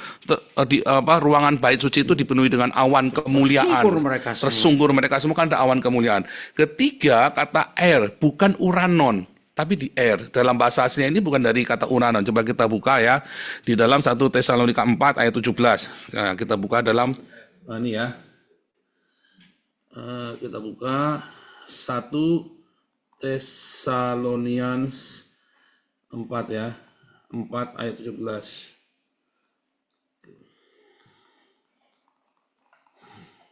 ruangan bait suci itu dipenuhi dengan awan kemuliaan. Tersungkur mereka semua kan ada awan kemuliaan. Ketiga kata air, bukan uranon, tapi di air. Dalam bahasa aslinya ini bukan dari kata uranon. Coba kita buka ya di dalam 1 Tesalonika 4 ayat 17. Nah, kita buka dalam ini ya. Kita buka 1 Tesalonians 4 ya, 4 ayat 17.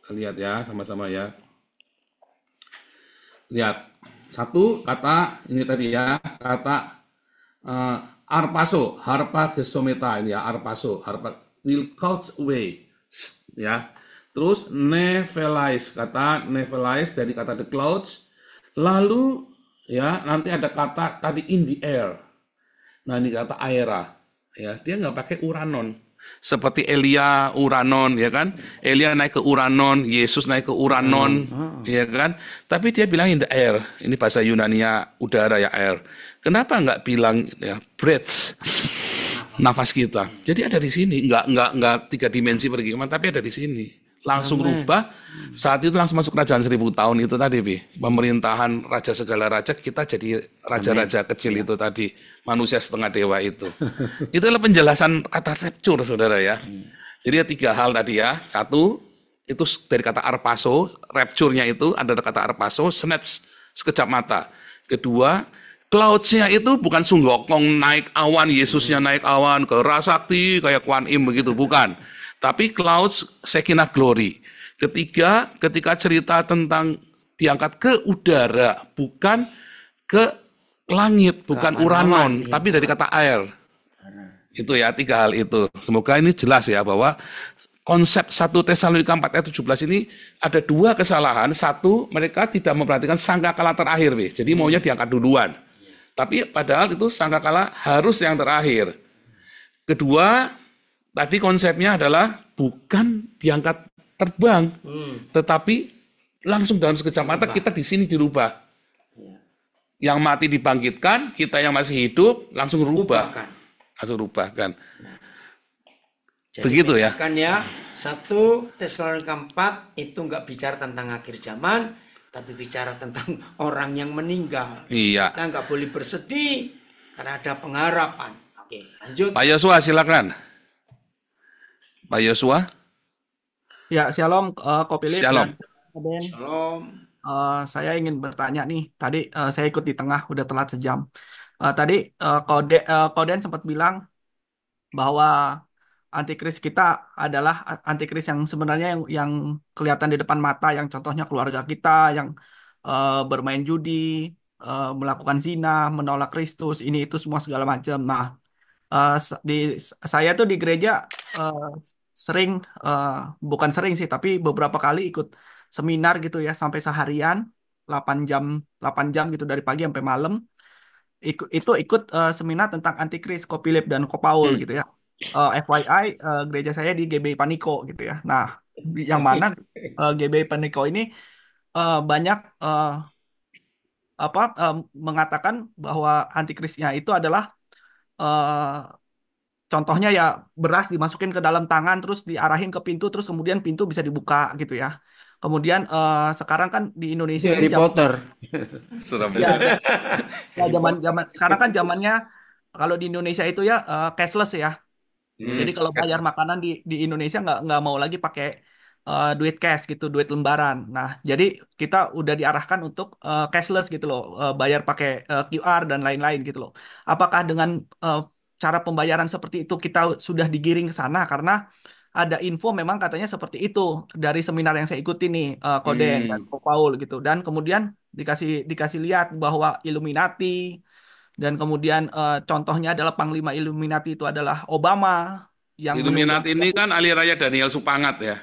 Kita lihat ya, sama-sama ya. Lihat, satu kata, ini tadi ya, kata arpaso, harpa gesometa, ini ya, arpaso, harpa, will couch away, ya. Terus nevelais, kata nevelais dari kata the clouds. Lalu ya nanti ada kata tadi in the air. Nah ini kata aera. Ya dia nggak pakai uranon. Seperti Elia uranon ya kan. Elia naik ke uranon, Yesus naik ke uranon ya kan. Tapi dia bilang in the air. Ini bahasa Yunania udara ya air. Kenapa nggak bilang ya breath? Nafas kita. Jadi ada di sini. Nggak 3 dimensi pergi kemana, tapi ada di sini. Langsung rubah, saat itu langsung masuk kerajaan 1000 tahun itu tadi, Bi. Pemerintahan raja segala raja, kita jadi raja-raja kecil itu tadi, manusia setengah dewa itu. Itulah penjelasan kata rapture, saudara ya. Jadi ada 3 hal tadi ya. Satu, itu dari kata arpaso, rapture-nya itu ada kata arpaso, snatch, sekejap mata. Kedua, clouds-nya itu bukan Sunggokong naik awan, Yesusnya naik awan, ke Rasakti, kayak Kwan Im begitu, bukan. Tapi clouds Shekinah glory. Ketiga, ketika cerita tentang diangkat ke udara, bukan ke langit, bukan uranon, tapi dari kata air. Itu ya 3 hal itu. Semoga ini jelas ya bahwa konsep 1 Tesalonika 4 ayat 17 ini ada 2 kesalahan. Satu, mereka tidak memperhatikan sangkakala terakhir, Be. Jadi maunya diangkat duluan. Tapi padahal itu sangkakala harus yang terakhir. Kedua, tadi konsepnya adalah bukan diangkat terbang, tetapi langsung dalam sekejap mata kita di sini dirubah. Yang mati dibangkitkan, kita yang masih hidup langsung rubah. Langsung rubahkan. Begitu ya. Kan ya, 1 Tesalonika 4 itu nggak bicara tentang akhir zaman, tapi bicara tentang orang yang meninggal. Iya. Kita nggak boleh bersedih karena ada pengharapan. Oke, lanjut. Pak Yosua silakan. Pak Yosua, Ya, shalom, Ko Philip shalom. dan Ben. Shalom. Saya ingin bertanya nih. Tadi saya ikut di tengah, udah telat sejam. Tadi Koden sempat bilang bahwa antikris kita adalah antikris yang sebenarnya yang kelihatan di depan mata, yang contohnya keluarga kita, yang bermain judi, melakukan zina, menolak Kristus, ini itu semua segala macam. Nah, saya tuh di gereja eh, sering eh, bukan sering sih tapi beberapa kali ikut seminar gitu ya sampai seharian 8 jam 8 jam gitu dari pagi sampai malam ikut seminar tentang antikris Kopilip dan Kopaul Hmm. gitu ya. FYI gereja saya di GBI Paniko gitu ya. Nah, yang mana GBI Paniko ini banyak mengatakan bahwa antikrisnya itu adalah eh, contohnya ya beras dimasukin ke dalam tangan terus diarahin ke pintu terus kemudian pintu bisa dibuka gitu ya. Kemudian sekarang kan di Indonesia ini Harry Potter. Serem. ya, ya zaman zaman sekarang kan zamannya kalau di Indonesia itu ya cashless ya. Jadi kalau bayar makanan di Indonesia nggak mau lagi pakai duit cash gitu, duit lembaran. Nah, jadi kita udah diarahkan untuk cashless gitu loh, bayar pakai QR dan lain-lain gitu loh. Apakah dengan cara pembayaran seperti itu kita sudah digiring ke sana? Karena ada info memang katanya seperti itu dari seminar yang saya ikuti nih, Koden dan Ko Paul gitu. Dan kemudian dikasih lihat bahwa Illuminati dan kemudian contohnya adalah Panglima Illuminati itu adalah Obama yang menunggang. Illuminati ini kan aliraya Daniel Supangat ya.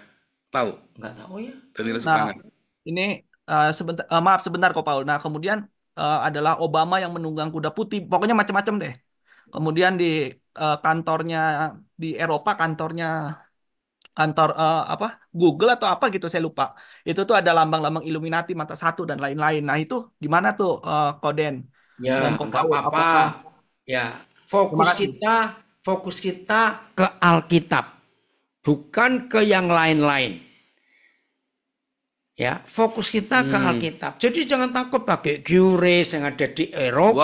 Tahu? Nggak tahu ya. Daniel Nah, Supangat. ini maaf sebentar kok Paul. Nah, kemudian adalah Obama yang menunggang kuda putih. Pokoknya macam-macam deh. Kemudian di kantornya di Eropa, kantor apa Google atau apa gitu saya lupa. Itu tuh ada lambang-lambang Illuminati mata satu dan lain-lain. Nah, itu di mana tuh Koden dan Ya, Ko nggak Paul? apa-apa. Apakah Ya, terima kasih. fokus kita ke Alkitab, bukan ke yang lain-lain. Ya, fokus kita ke Alkitab. Jadi jangan takut pakai QRIS yang ada di Eropa.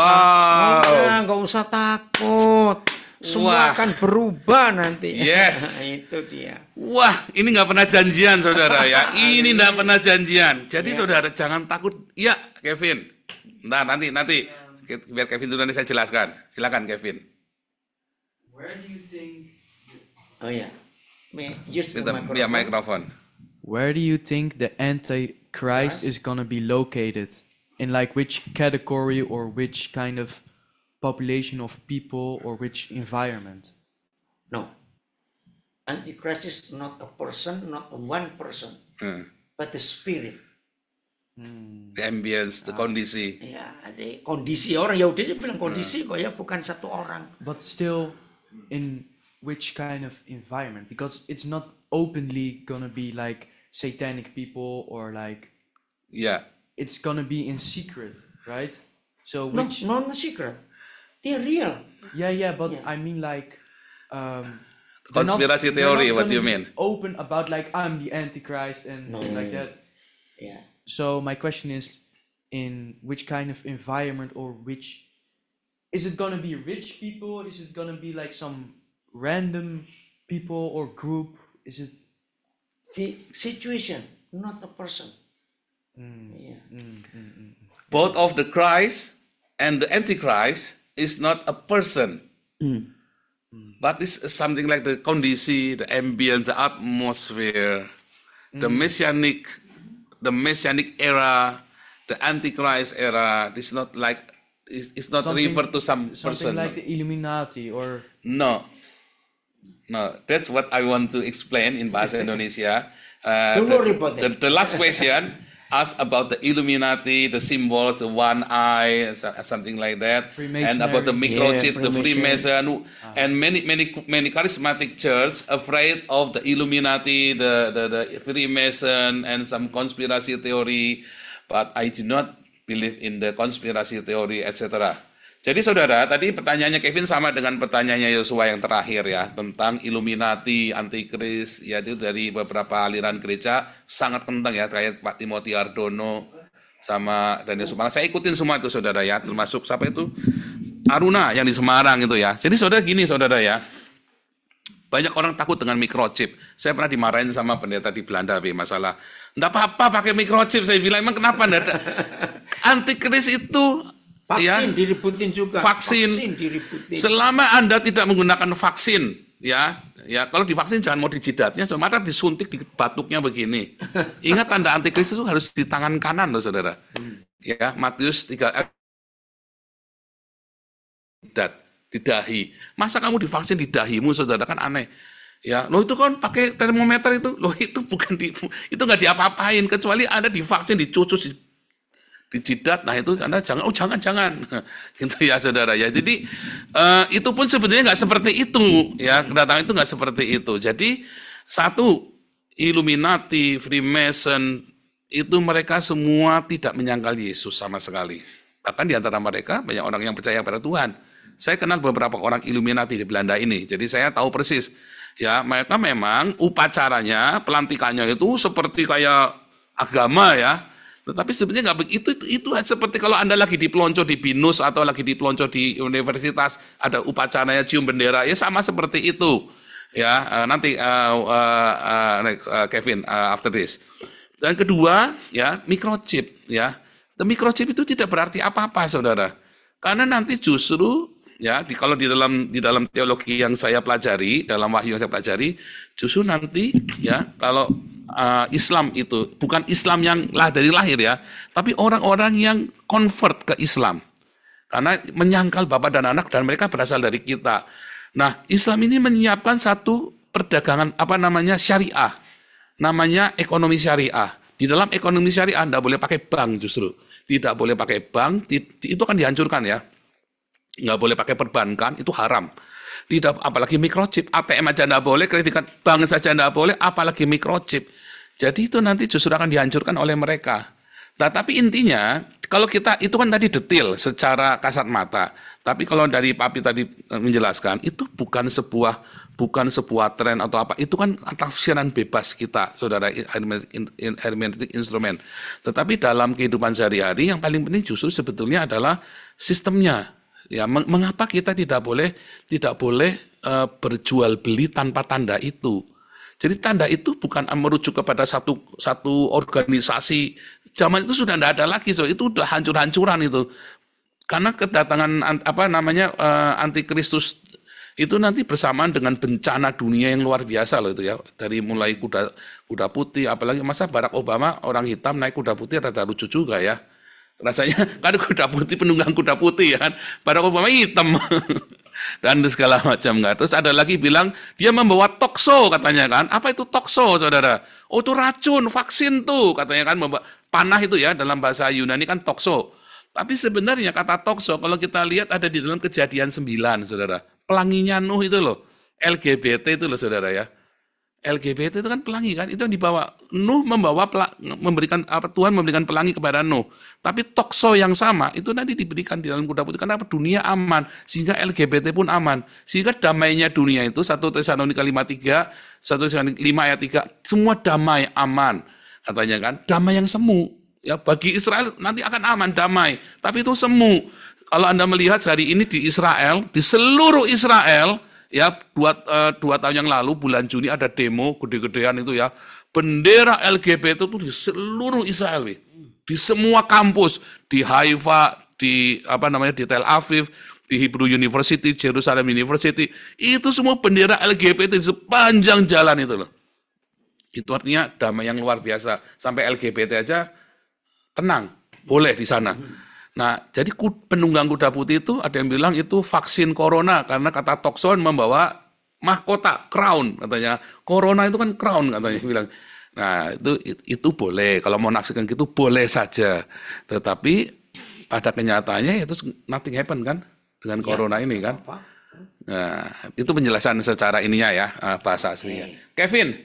Wow. Nggak usah takut. Semua Wah. akan berubah nanti. Yes. Itu dia. Wah, ini nggak pernah janjian, saudara ya. Ini nggak pernah janjian. Jadi, Ya. saudara jangan takut. Iya, Kevin. Nah, nanti biar Kevin dulu nanti saya jelaskan. Silakan, Kevin. Oh ya. Use the microphone. Ya, mikrofon. Where do you think the Antichrist is gonna be located? In like which category or which kind of population of people or which environment? No. Antichrist is not a person, not a one person, but the spirit. The ambience, the kondisi. Ya, ada kondisi orang Yahudi dia bilang kondisi kok ya, bukan satu orang. But still, in which kind of environment? Because it's not openly gonna be like satanic people or like Ya. it's gonna be in secret, right? So No, which no secret. They're real. yeah, but Ya. I mean like Konspirasi they're not teori, what do gonna you be mean? open about like I'm the Antichrist and No. things like that. Yeah. So my question is, in which kind of environment or which is it gonna be rich people? Is it gonna be like some random people or group? Is it? The situation, not a person. Yeah. Both of the Christ and the Antichrist is not a person, but it's something like the kondisi, the ambience, the atmosphere, the messianic era, the Antichrist era. It's not like it's not Something- referred to some Something person. like the Illuminati or No, that's what I want to explain in Bahasa Indonesia. Don't worry about that. The last question asked about the Illuminati, the symbols, the one eye, something like that, and about the microchip, the Freemason, and many charismatic church afraid of the Illuminati, the Freemason, and some conspiracy theory. But I do not believe in the conspiracy theory, etc. Jadi saudara, tadi pertanyaannya Kevin sama dengan pertanyaannya Yosua yang terakhir ya, tentang Illuminati, Antikris, ya itu dari beberapa aliran gereja sangat kentang ya, kayak Pak Timothy Ardono sama Daniel Supangat. Saya ikutin semua itu saudara ya, termasuk siapa itu? Aruna yang di Semarang itu ya. Jadi saudara ya, banyak orang takut dengan microchip. Saya pernah dimarahin sama pendeta di Belanda masalah, enggak apa-apa pakai microchip. Saya bilang, emang kenapa enggak ada? Antikris itu Vaksin diributin juga. vaksin. Diributin. Selama Anda tidak menggunakan vaksin, ya kalau divaksin jangan mau di jidatnya, cuma ada disuntik di batuknya begini. Ingat tanda antikris itu harus di tangan kanan loh saudara. Ya, Matius 3 di dahi. Masa kamu divaksin di dahimu saudara, kan aneh. Ya, loh itu kan pakai termometer itu, loh itu bukan itu nggak diapa-apain kecuali Anda divaksin dicucus di jidat. Nah itu Anda jangan gitu ya saudara ya. Jadi itu pun sebenarnya nggak seperti itu ya, kedatangan itu nggak seperti itu. Jadi satu, Illuminati, Freemason itu mereka semua tidak menyangkal Yesus sama sekali. Bahkan di antara mereka banyak orang yang percaya pada Tuhan. Saya kenal beberapa orang Illuminati di Belanda ini, jadi saya tahu persis. Ya, mereka memang upacaranya, pelantikannya itu seperti kayak agama ya. Tetapi sebenarnya nggak begitu. Itu seperti kalau Anda lagi dipelonco di BINUS atau lagi dipelonco di universitas, ada upacaranya cium bendera, ya sama seperti itu. Ya, nanti Kevin after this. Dan kedua, ya microchip. Ya, microchip itu tidak berarti apa-apa, saudara. Karena nanti justru ya kalau di dalam teologi yang saya pelajari, dalam wahyu yang saya pelajari, justru nanti ya kalau Islam itu bukan Islam yang dari lahir ya, tapi orang-orang yang convert ke Islam karena menyangkal Bapa dan Anak dan mereka berasal dari kita. Nah, Islam ini menyiapkan satu perdagangan syariah, namanya ekonomi syariah. Di dalam ekonomi syariah Anda boleh pakai bank, justru tidak boleh pakai bank, itu kan dihancurkan ya. Nggak boleh pakai perbankan, itu haram. Tidak, apalagi microchip, ATM aja nggak boleh, kredit bank saja nggak boleh, apalagi microchip. Jadi itu nanti justru akan dihancurkan oleh mereka. Nah, tapi intinya, kalau kita, itu kan tadi detail secara kasat mata. Tapi kalau dari Papi tadi menjelaskan, itu bukan sebuah tren atau apa. Itu kan tafsiran bebas kita, saudara, hermeneutik instrumen. Tetapi dalam kehidupan sehari-hari, yang paling penting justru sebetulnya adalah sistemnya. Ya, mengapa kita tidak boleh berjual beli tanpa tanda itu? Jadi tanda itu bukan merujuk kepada satu organisasi. Zaman itu sudah tidak ada lagi, so itu sudah hancur-hancuran itu. Karena kedatangan antikristus itu nanti bersamaan dengan bencana dunia yang luar biasa loh itu ya. Dari mulai kuda putih, apalagi masa Barack Obama orang hitam naik kuda putih rada lucu juga ya. Rasanya kan kuda putih, penunggang kuda putih ya kan, Barack Obama hitam dan segala macam nggak. Terus ada lagi bilang dia membawa tokso katanya kan. Apa itu tokso saudara? Oh itu racun, vaksin tuh katanya kan, membawa panah itu ya, dalam bahasa Yunani kan tokso. Tapi sebenarnya kata tokso kalau kita lihat ada di dalam Kejadian 9 saudara. Pelanginya Nuh itu loh, LGBT itu loh saudara ya. LGBT itu kan pelangi kan, itu yang dibawa. Nuh Tuhan memberikan pelangi kepada Nuh. Tapi tokso yang sama itu nanti diberikan di dalam kuda putih. Karena dunia aman, sehingga LGBT pun aman. Sehingga damainya dunia itu 1 Tesalonika 5:3, 1 Tesalonika 5 ayat 3, semua damai aman. Katanya kan, damai yang semu. Ya bagi Israel nanti akan aman, damai. Tapi itu semu. Kalau Anda melihat hari ini di Israel, di seluruh Israel, ya, dua tahun yang lalu bulan Juni ada demo gede-gedean itu ya, bendera LGBT itu di seluruh Israel, di semua kampus, di Haifa, di Tel Aviv, di Hebrew University, Jerusalem University, itu semua bendera LGBT di sepanjang jalan itu loh. Itu artinya damai yang luar biasa, sampai LGBT aja tenang, boleh di sana. Nah, jadi penunggang kuda putih itu ada yang bilang itu vaksin corona karena kata tokson membawa mahkota, crown katanya. Corona itu kan crown katanya bilang. Nah, itu boleh kalau mau nafsirkan gitu boleh saja. Tetapi pada kenyataannya itu nothing happen kan dengan corona ini kan. Nah, itu penjelasan secara ininya ya, bahasa aslinya. Kevin.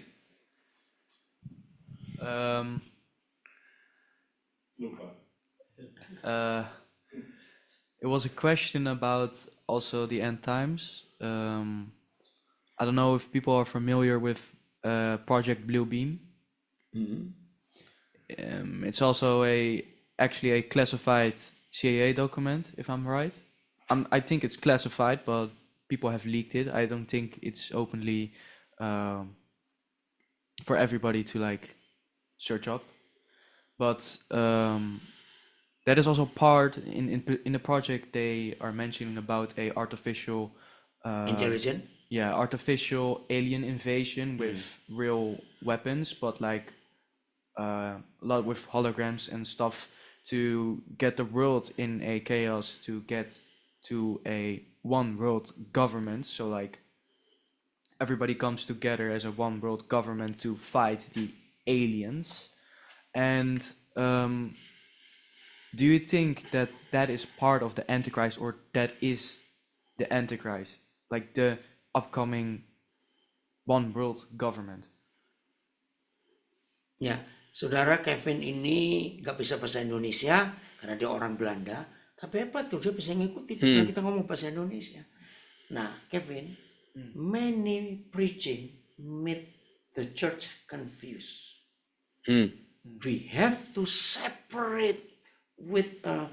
It was a question about also the end times. I don't know if people are familiar with Project Bluebeam. It's also actually a classified CIA document, if I'm right. I think it's classified, but people have leaked it. I don't think it's openly for everybody to like search up. But that is also part in the project. They are mentioning about a artificial Intelligent. artificial alien invasion with real weapons, but like a lot with holograms and stuff to get the world in a chaos, to get to a one world government. So like everybody comes together as a one world government to fight the aliens. And do you think that that is part of the Antichrist, or that is the Antichrist, like the upcoming one world government? Ya, saudara Kevin ini nggak bisa bahasa Indonesia karena dia orang Belanda, tapi hebat tuh dia bisa ngikuti kalau kita ngomong bahasa Indonesia. Nah, Kevin, many preaching made the church confused. We have to separate with a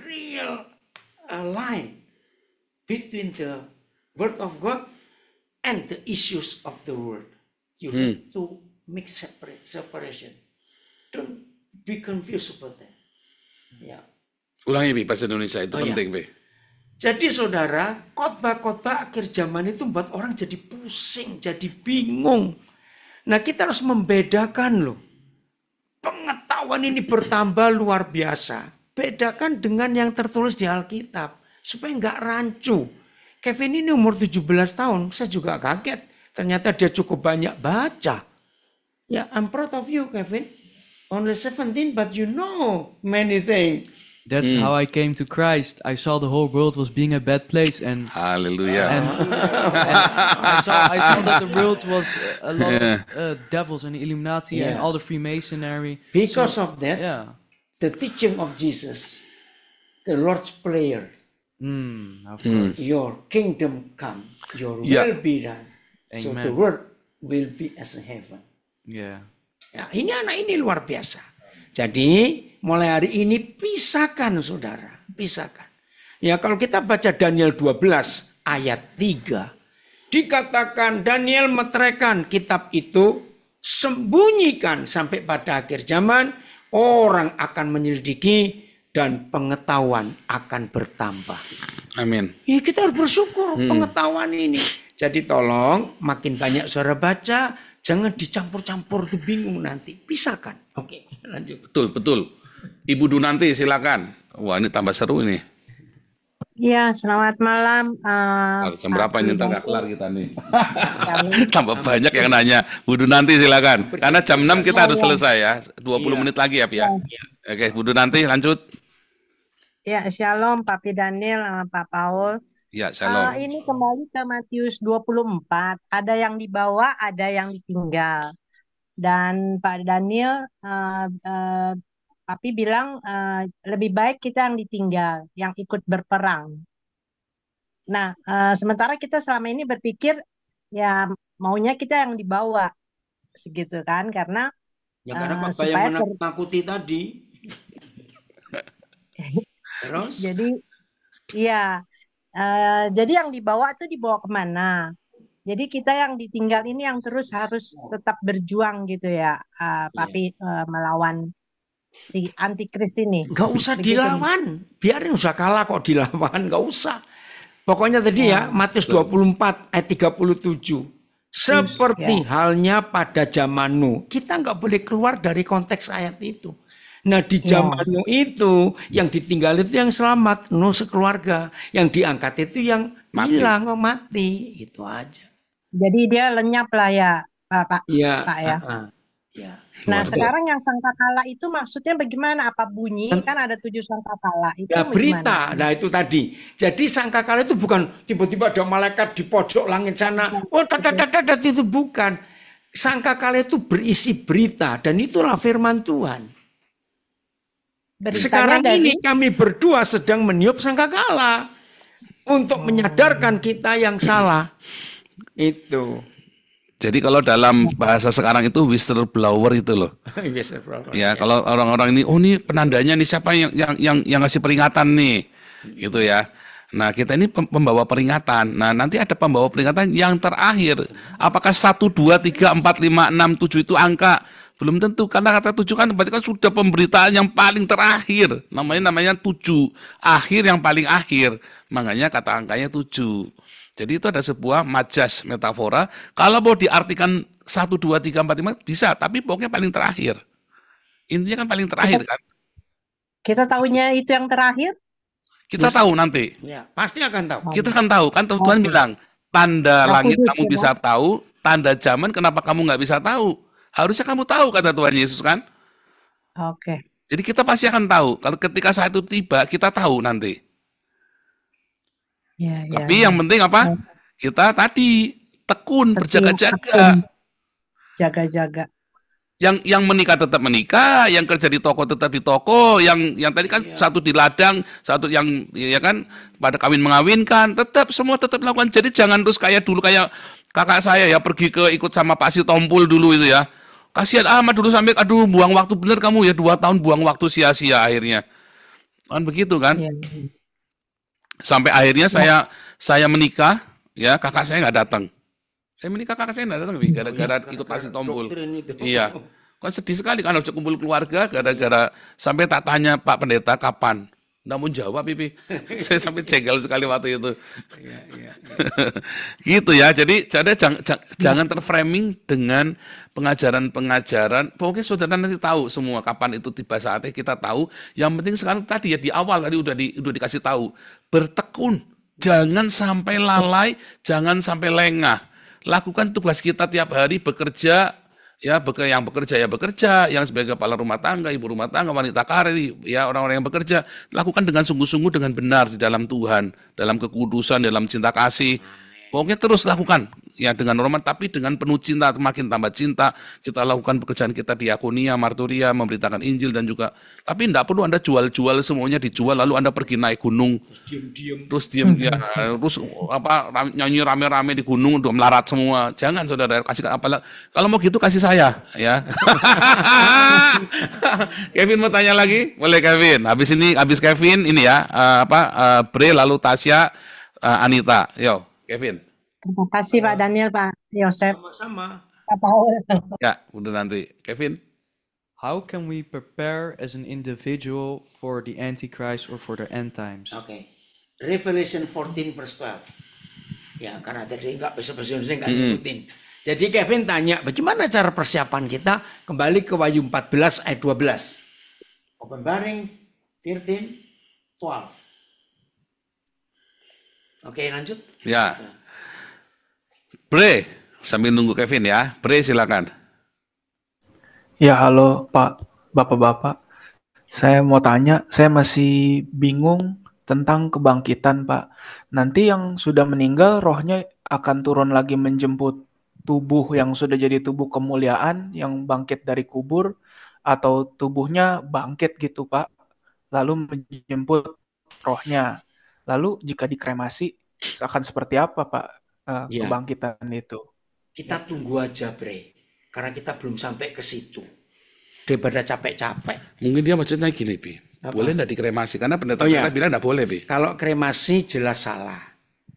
real line between the word of God and the issues of the world. You have to make separation. Don't be confused about that. Ya. Ulangi Bi, bahasa Indonesia itu penting, Bi. Jadi saudara, khotbah-khotbah akhir zaman itu membuat orang jadi pusing, jadi bingung. Nah, kita harus membedakan loh. Pengetahuan ini bertambah luar biasa. Bedakan dengan yang tertulis di Alkitab supaya nggak rancu. Kevin ini umur 17 tahun, saya juga kaget. Ternyata dia cukup banyak baca. Ya, I'm proud of you, Kevin. Only 17, but you know many things. That's how I came to Christ. I saw the whole world was being a bad place, and Hallelujah. and I saw that the world was a lot of devils and Illuminati and all the Freemasonry. Because of that, the teaching of Jesus, the Lord's Prayer, of course. Your kingdom come, your will be done, so the world will be as a heaven. Yeah. Ya, ini anak ini luar biasa. Jadi mulai hari ini pisahkan saudara, pisahkan. Ya, kalau kita baca Daniel 12 ayat 3, dikatakan Daniel meteraikan kitab itu, sembunyikan sampai pada akhir zaman, orang akan menyelidiki dan pengetahuan akan bertambah. Amin. Ya, kita harus bersyukur pengetahuan ini. Jadi tolong makin banyak saudara baca, jangan dicampur-campur, tuh bingung nanti. Pisahkan. Oke, lanjut. Betul. Ibu Dunanti silakan. Wah, ini tambah seru ini. Ya, selamat malam. Jam berapa ini ntar nggak kelar kita nih. Tambah banyak yang nanya. Bu Dunanti silakan. Karena jam 6 kita harus selesai ya. 20 menit lagi ya, Pia. Oke, Bu Dunanti lanjut. Ya, shalom Papi Daniel, Pak Paul. Ya, shalom. Ini kembali ke Matius 24. Ada yang dibawa, ada yang ditinggal. Dan Pak Daniel, Papi bilang lebih baik kita yang ditinggal, yang ikut berperang. Nah, sementara kita selama ini berpikir ya maunya kita yang dibawa, segitu kan? Karena karena Papa yang menakuti tadi. Terus? Jadi, iya. Jadi yang dibawa itu dibawa kemana? Jadi kita yang ditinggal ini yang terus harus tetap berjuang gitu ya, Papi, melawan si antikris ini. Gak usah dilawan, biarin usah kalah kok dilawan, gak usah. Pokoknya tadi ya, Matius 24 ayat 37. Seperti halnya pada zaman Nuh, kita nggak boleh keluar dari konteks ayat itu. Nah di zaman Nuh itu, yang ditinggal itu yang selamat, Nuh sekeluarga. Yang diangkat itu yang hilang, mati, itu aja. Jadi dia lenyap lah ya, Pak. Iya. Pak ya. Nah sekarang yang sangkakala itu maksudnya bagaimana? Apa bunyi? Kan ada 7 sangkakala. Itu ya, berita. Bagaimana? Nah itu tadi. Jadi sangkakala itu bukan tiba-tiba ada malaikat di pojok langit sana. Oh, itu bukan. Sangkakala itu berisi berita dan itulah firman Tuhan. Beritanya sekarang ini kami berdua sedang meniup sangkakala untuk menyadarkan kita yang salah. Itu. Jadi kalau dalam bahasa sekarang itu whistleblower itu loh. Ya, kalau orang-orang ini, oh ini penandanya nih siapa yang ngasih peringatan nih. gitu ya. Nah, kita ini pembawa peringatan. Nah, nanti ada pembawa peringatan yang terakhir. Apakah 1, 2, 3, 4, 5, 6, 7 itu angka? Belum tentu, karena kata 7 kan berarti kan sudah pemberitaan yang paling terakhir. Namanya 7, akhir yang paling akhir. Makanya kata angkanya 7. Jadi itu ada sebuah majas, metafora. Kalau mau diartikan 1, 2, 3, 4, 5 bisa, tapi pokoknya paling terakhir. Intinya kan paling terakhir kan. Kita tahunya itu yang terakhir? Kita tahu nanti. Ya, pasti akan tahu. Kita kan tahu, kan Tuhan bilang, tanda langit kamu bisa tahu, tanda zaman kenapa kamu nggak bisa tahu? Harusnya kamu tahu, kata Tuhan Yesus kan. Oke. Jadi kita pasti akan tahu. Kalau ketika saat itu tiba, kita tahu nanti. Ya, Tapi yang penting apa? Kita tadi tekun, berjaga-jaga. Jaga-jaga. Yang menikah tetap menikah, yang kerja di toko tetap di toko, yang tadi kan satu di ladang, satu yang ya kan pada kawin mengawinkan, semua tetap lakukan. Jadi jangan terus kayak dulu kayak kakak saya ya pergi ke ikut sama Pak Sitompul dulu itu ya. Kasihan amat dulu sampai aduh buang waktu bener kamu ya 2 tahun buang waktu sia-sia akhirnya. Kan begitu kan? Sampai akhirnya saya menikah ya kakak saya nggak datang. Saya menikah kakak saya nggak datang, gara-gara ikut Pak Sitompul. Iya, kan sedih sekali kan harus kumpul keluarga, gara-gara sampai tak tanya Pak Pendeta kapan. Nggak mau jawab, Pipi. Saya sampai jengkel sekali waktu itu. Gitu ya, jadi jangan terframing dengan pengajaran-pengajaran. Pokoknya saudara nanti tahu semua kapan itu tiba saatnya kita tahu. Yang penting sekarang tadi ya di awal tadi udah dikasih tahu. Bertekun, jangan sampai lalai, jangan sampai lengah. Lakukan tugas kita tiap hari bekerja, ya yang bekerja ya bekerja, yang sebagai kepala rumah tangga, ibu rumah tangga, wanita karir, ya orang-orang yang bekerja, lakukan dengan sungguh-sungguh dengan benar di dalam Tuhan, dalam kekudusan, dalam cinta kasih. Pokoknya terus lakukan ya dengan normal, tapi dengan penuh cinta, semakin tambah cinta. Kita lakukan pekerjaan kita diakonia, marturia, memberitakan Injil dan juga. Tapi tidak perlu Anda jual-jual semuanya dijual, lalu Anda pergi naik gunung, terus diem ya, terus nyanyi rame-rame di gunung untuk melarat semua. Jangan saudara, kasih apalah. Kalau mau gitu kasih saya, ya. Kevin mau tanya lagi, boleh Kevin. Habis Kevin ini ya, Bre lalu Tasya, Anita, yo. Kevin. Terima kasih Pak Daniel, Pak Yosef. Sama-sama. Pak Paul. Ya, udah nanti. Kevin. How can we prepare as an individual for the Antichrist or for the end times? Oke. Revelation 14 verse 12. Ya, karena tadi nggak bahasa Indonesia nggak ngikutin. Jadi Kevin tanya, bagaimana cara persiapan kita? Kembali ke Wahyu 14 ayat 12. Opening 13, 12. Oke, lanjut. Ya. Bre, sambil nunggu Kevin ya. Bre, silakan. Ya, halo Pak, Bapak-Bapak. Saya mau tanya, saya masih bingung tentang kebangkitan, Pak. Nanti yang sudah meninggal, rohnya akan turun lagi menjemput tubuh yang sudah jadi tubuh kemuliaan, yang bangkit dari kubur, atau tubuhnya bangkit gitu, Pak. Lalu menjemput rohnya. Lalu jika dikremasi akan seperti apa Pak kebangkitan itu? Kita tunggu aja Bre, karena kita belum sampai ke situ. Daripada capek-capek. Mungkin dia maksudnya gini, Bi. Boleh enggak dikremasi? Karena pendeta kita bilang enggak boleh, Bi. Kalau kremasi jelas salah.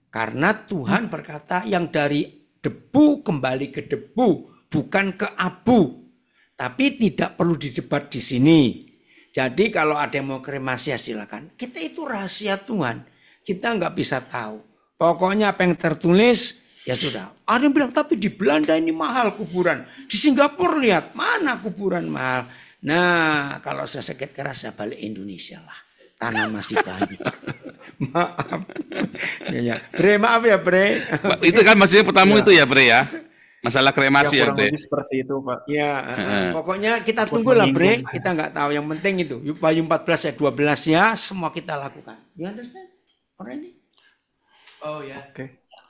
Karena Tuhan berkata yang dari debu kembali ke debu, bukan ke abu. Tapi tidak perlu didebat di sini. Jadi kalau ada yang mau kremasi ya silakan. Kita itu rahasia Tuhan. Kita nggak bisa tahu. Pokoknya apa yang tertulis, ya sudah. Ada yang bilang, tapi di Belanda ini mahal kuburan. Di Singapura lihat, mana kuburan mahal. Nah, kalau sudah sakit keras, ya balik Indonesia lah. Tanah masih banyak. Maaf. Ya. Bre, maaf ya Bre. Itu kan maksudnya pertama itu ya Bre ya. Masalah kremasi ya Bre. Seperti itu Pak. Ya, pokoknya kita tunggulah Bre. Kita nggak tahu. Yang penting itu. Wahyu 14 ayat 12 ya, semua kita lakukan. You understand? Already? Oh yeah.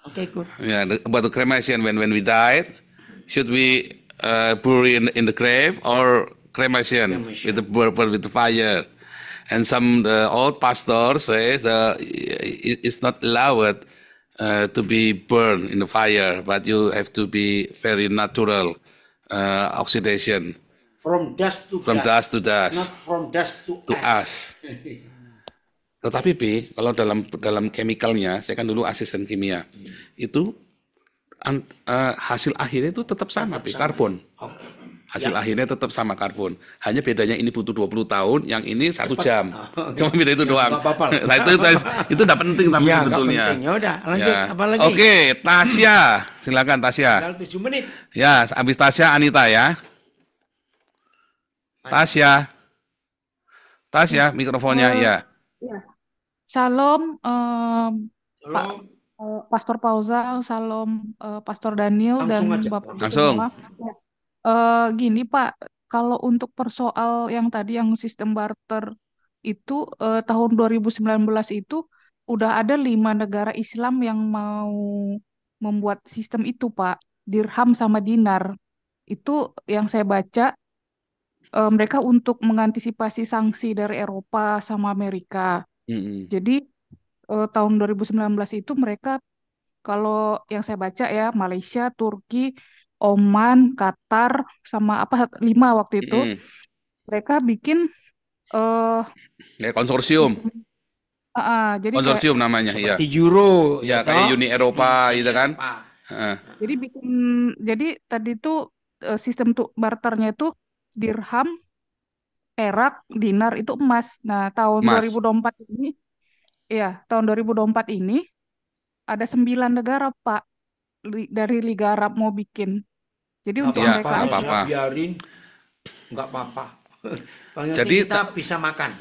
Okay, good. Yeah, about the cremation when we died, should we bury in the grave or cremation with the fire? And some old pastors says it's not allowed to be burned in the fire, but you have to be very natural oxidation. From dust to dust to dust. Not from dust to ash. Tetapi B, kalau dalam chemicalnya, saya kan dulu asisten kimia, itu hasil akhirnya itu tetap sama, B, karbon. Hasil akhirnya tetap sama karbon. Hanya bedanya ini butuh 20 tahun, yang ini 1 jam. Cuma beda itu doang. Nggak apa-apa. Nah, itu udah penting tapi Ya, nggak sebetulnya. penting. Ya udah, lanjut. Ya. Apa lagi? Oke, Tasya. Silakan Tasya. Tinggal 7 menit. Ya, habis Tasya Anita ya. Tasya, mikrofonnya ya. Ya. Salam, Pak Halo. Pastor Pauzal, salam Pastor Daniel dan Langsung aja. Bapak Langsung. semua. Ya. Gini Pak, kalau untuk persoal yang tadi yang sistem barter itu tahun 2019 itu udah ada 5 negara Islam yang mau membuat sistem itu Pak, dirham sama dinar. Itu yang saya baca mereka untuk mengantisipasi sanksi dari Eropa sama Amerika. Mm-mm. Jadi tahun 2019 itu mereka kalau yang saya baca ya Malaysia, Turki, Oman, Qatar sama 5 waktu itu Mm-mm. mereka bikin Kayak konsorsium. jadi kayak Konsorsium namanya, iya. Seperti Euro. Ya, kayak Uni Eropa gitu kan. jadi tadi tuh sistem tuh barternya itu dirham, perak, dinar itu emas. Nah, tahun Emas. 2024 ini tahun 2024 ini ada 9 negara Pak dari Liga Arab mau bikin. Jadi untuk Nggak mereka nggak apa-apa. biarin. Nggak apa-apa. Jadi kita bisa makan.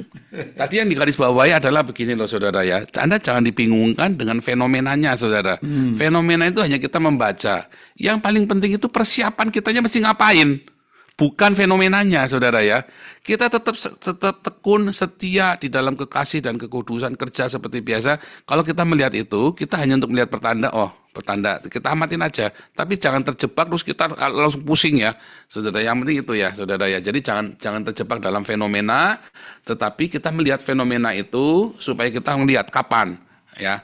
tadi yang digarisbawahi adalah begini loh saudara ya. Anda jangan dibingungkan dengan fenomenanya saudara. Fenomena itu hanya kita membaca. Yang paling penting itu persiapan kitanya mesti ngapain. Bukan fenomenanya saudara ya. Kita tetap tekun, setia di dalam kekasih dan kekudusan kerja seperti biasa. Kalau kita melihat itu, kita hanya untuk melihat pertanda. Kita amatin aja. Tapi jangan terjebak terus kita langsung pusing ya. Saudara, yang penting itu ya saudara ya. Jadi jangan terjebak dalam fenomena. Tetapi kita melihat fenomena itu supaya kita melihat kapan ya.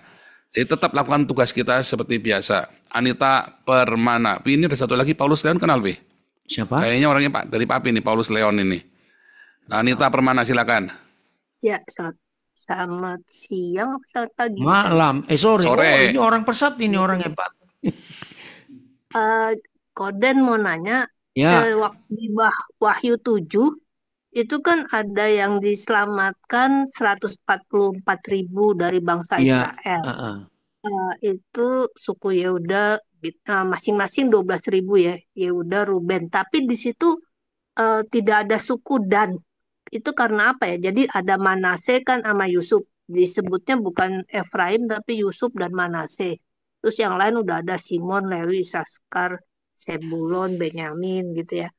Jadi tetap lakukan tugas kita seperti biasa. Anita Permana. Ini ada satu lagi, Paulus Leon, kenal Pi? Siapa? Kayaknya orangnya Pak dari Papi nih, Paulus Leon ini. Anita Permana silakan. Ya, selamat siang, selamat pagi. Malam. Sore. Sore. Oh, ini orang pesat, ini orang hebat. Koden mau nanya, Ya. waktu di Wahyu 7, itu kan ada yang diselamatkan 144.000 dari bangsa Iya. Israel. Itu suku Yehuda, masing-masing 12.000 ya, Yehuda, Ruben. Tapi di situ tidak ada suku Dan. Itu karena apa ya? Jadi ada Manase kan sama Yusuf. Disebutnya bukan Efraim tapi Yusuf dan Manase. Terus yang lain udah ada Simon, Lewi, Saskar, Sebulon, Benyamin gitu ya.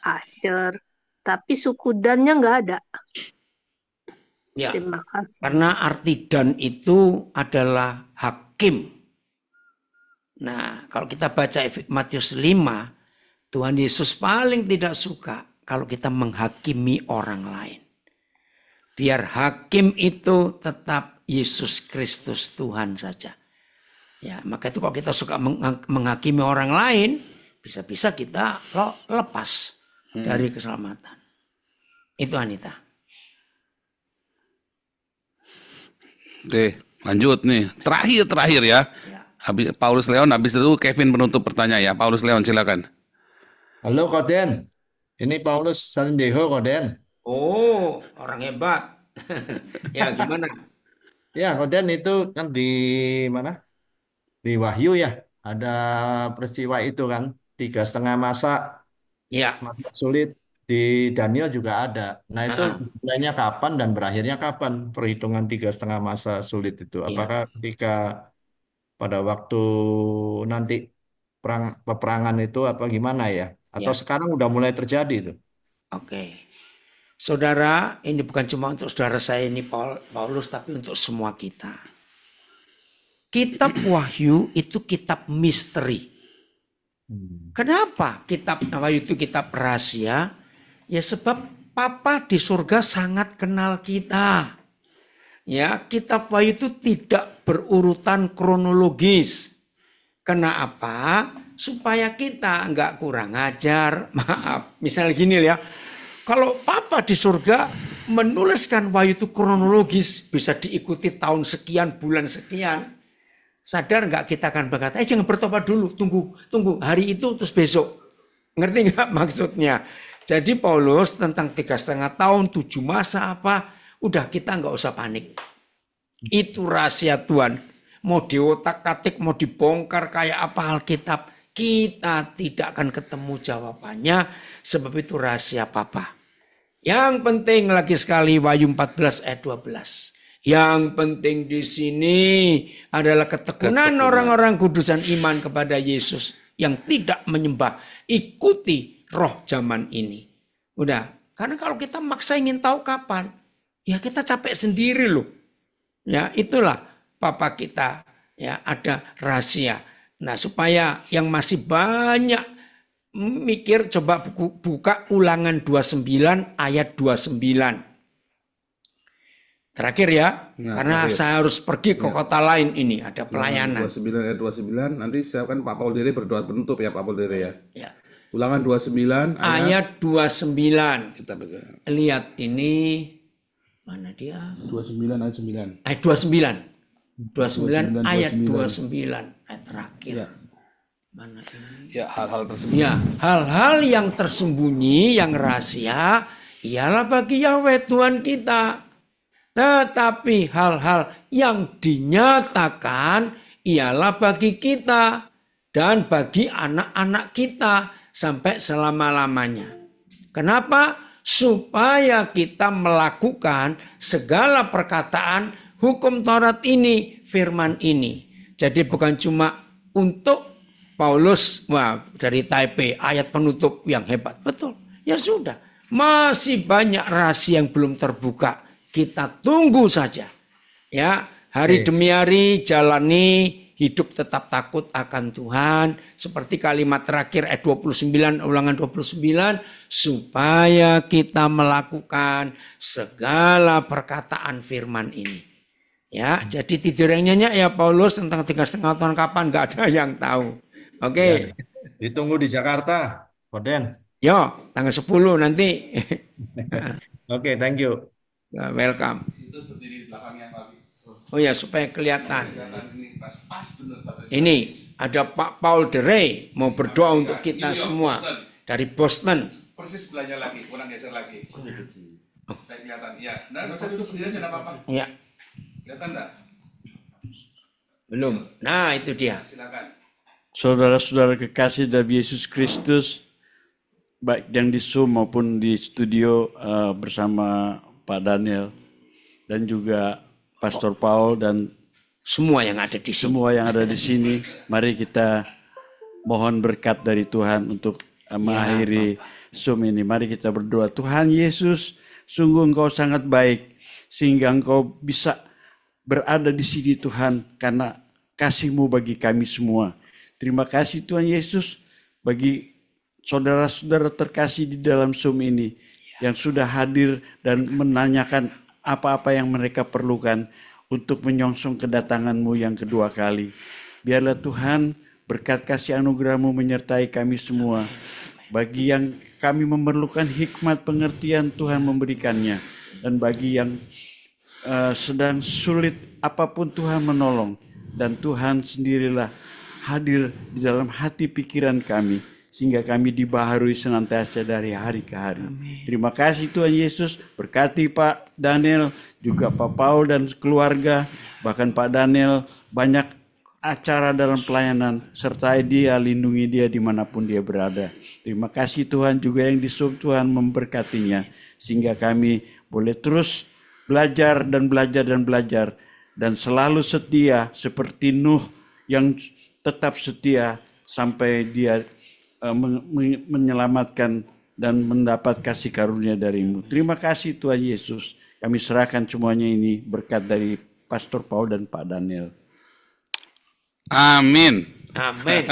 Asher. Tapi suku Dan-nya nggak ada. Ya. Terima kasih. Karena arti Dan itu adalah hakim. Nah, kalau kita baca Matius 5, Tuhan Yesus paling tidak suka kalau kita menghakimi orang lain. Biar hakim itu tetap Yesus Kristus Tuhan saja. Ya, maka itu kalau kita suka menghakimi orang lain, bisa-bisa kita lepas dari keselamatan. Itu Anita. Oke, lanjut nih. Terakhir ya. Habis Paulus Leon, habis itu Kevin penutup pertanyaan ya. Paulus Leon silakan. Halo Koden, ini Paulus Salindeho Koden. Oh, orang hebat. Ya, gimana? Ya Koden itu kan di mana? Di Wahyu ya, ada peristiwa itu kan 3,5 masa. Ya. Masa sulit. Di Daniel juga ada. Nah itu mulainya kapan dan berakhirnya kapan perhitungan 3,5 masa sulit itu? Apakah ketika pada waktu nanti peperangan itu apa gimana ya? Atau sekarang udah mulai terjadi itu? Oke. Saudara, ini bukan cuma untuk saudara saya ini Paulus, tapi untuk semua kita. Kitab Wahyu itu kitab misteri. Kenapa kitab Wahyu itu kitab rahasia? Ya sebab Papa di surga sangat kenal kita. Ya, kitab Wahyu itu tidak berurutan kronologis. Kenapa? Supaya kita nggak kurang ajar. Maaf, misalnya gini ya. Kalau Papa di surga menuliskan wahyu itu kronologis, bisa diikuti tahun sekian, bulan sekian. Sadar nggak kita akan berkata, jangan bertobat dulu, tunggu hari itu terus besok. Ngerti nggak maksudnya? Jadi Paulus tentang 3,5 tahun, 7 masa apa, udah kita nggak usah panik. Itu rahasia Tuhan. Mau diotak-atik, mau dibongkar kayak apa Alkitab, kita tidak akan ketemu jawabannya, sebab itu rahasia Papa. Yang penting lagi sekali Wahyu 14 ayat 12. Yang penting di sini adalah ketekunan orang-orang kudus dan iman kepada Yesus yang tidak menyembah. Ikuti roh zaman ini. Udah, karena kalau kita maksa ingin tahu kapan, ya kita capek sendiri loh. Ya, itulah Papa kita, ya, ada rahasia. Nah, supaya yang masih banyak mikir, coba buka Ulangan 29 ayat 29. Terakhir ya, karena saya harus pergi ke kota lain ini, ada pelayanan. 29 ayat 29, nanti siapkan Pak Paul Dere berdoa penutup ya Pak Paul Dere ya. Ya. Ulangan 29 ayat 29. Kita baca. Lihat ini, mana dia? 29 ayat 9. Ayat 29 ayat 29 ayat terakhir. Ya. Mana ini? Ya, hal-hal tersembunyi. Ya, hal-hal yang tersembunyi, yang rahasia, ialah bagi Yahweh Tuhan kita. Tetapi hal-hal yang dinyatakan ialah bagi kita dan bagi anak-anak kita sampai selama-lamanya. Kenapa? Supaya kita melakukan segala perkataan hukum Taurat ini, firman ini. Jadi bukan cuma untuk Paulus, dari Taipei, ayat penutup yang hebat. Betul, ya sudah. Masih banyak rahasia yang belum terbuka. Kita tunggu saja. Ya, hari demi hari jalani hidup tetap takut akan Tuhan. Seperti kalimat terakhir ayat 29, Ulangan 29. Supaya kita melakukan segala perkataan firman ini. Ya, jadi tidur yang nyenyak ya Paulus tentang 3,5 tahun kapan, nggak ada yang tahu. Oke. Ya, ditunggu di Jakarta, Koden. Yo, tanggal 10 nanti. Oke, thank you. Welcome. Oh ya, supaya kelihatan. Ini ada Pak Paul Dere mau berdoa untuk kita semua dari Boston. Persis belanja lagi, kurang geser lagi. Supaya kelihatan. Ya, nah, bisa duduk sendiri aja, enggak apa-apa. Ya. Kelihatan enggak? Belum. Nah, itu dia. Silakan. Saudara-saudara kekasih dari Yesus Kristus, baik yang di Zoom maupun di studio bersama Pak Daniel dan juga Pastor Paul dan semua yang ada di sini. Mari kita mohon berkat dari Tuhan untuk mengakhiri Zoom ini. Mari kita berdoa. Tuhan Yesus, sungguh Engkau sangat baik sehingga Engkau bisa berada di sini Tuhan karena kasih-Mu bagi kami semua. Terima kasih Tuhan Yesus bagi saudara-saudara terkasih di dalam Zoom ini yang sudah hadir dan menanyakan apa-apa yang mereka perlukan untuk menyongsong kedatangan-Mu yang kedua kali. Biarlah Tuhan berkat kasih anugerah-Mu menyertai kami semua. Bagi yang kami memerlukan hikmat pengertian, Tuhan memberikannya. Dan bagi yang sedang sulit, apapun Tuhan menolong. Dan Tuhan sendirilah hadir di dalam hati pikiran kami sehingga kami dibaharui senantiasa dari hari ke hari. Amin. Terima kasih Tuhan Yesus, berkati Pak Daniel, juga Pak Paul dan keluarga, bahkan Pak Daniel banyak acara dalam pelayanan, sertai dia, lindungi dia dimanapun dia berada. Terima kasih Tuhan juga yang di Zoom, Tuhan memberkatinya sehingga kami boleh terus belajar dan belajar dan belajar dan selalu setia seperti Nuh yang tetap setia sampai dia menyelamatkan dan mendapat kasih karunia dari-Mu. Terima kasih Tuhan Yesus. Kami serahkan semuanya ini berkat dari Pastor Paul dan Pak Daniel. Amin. Amin.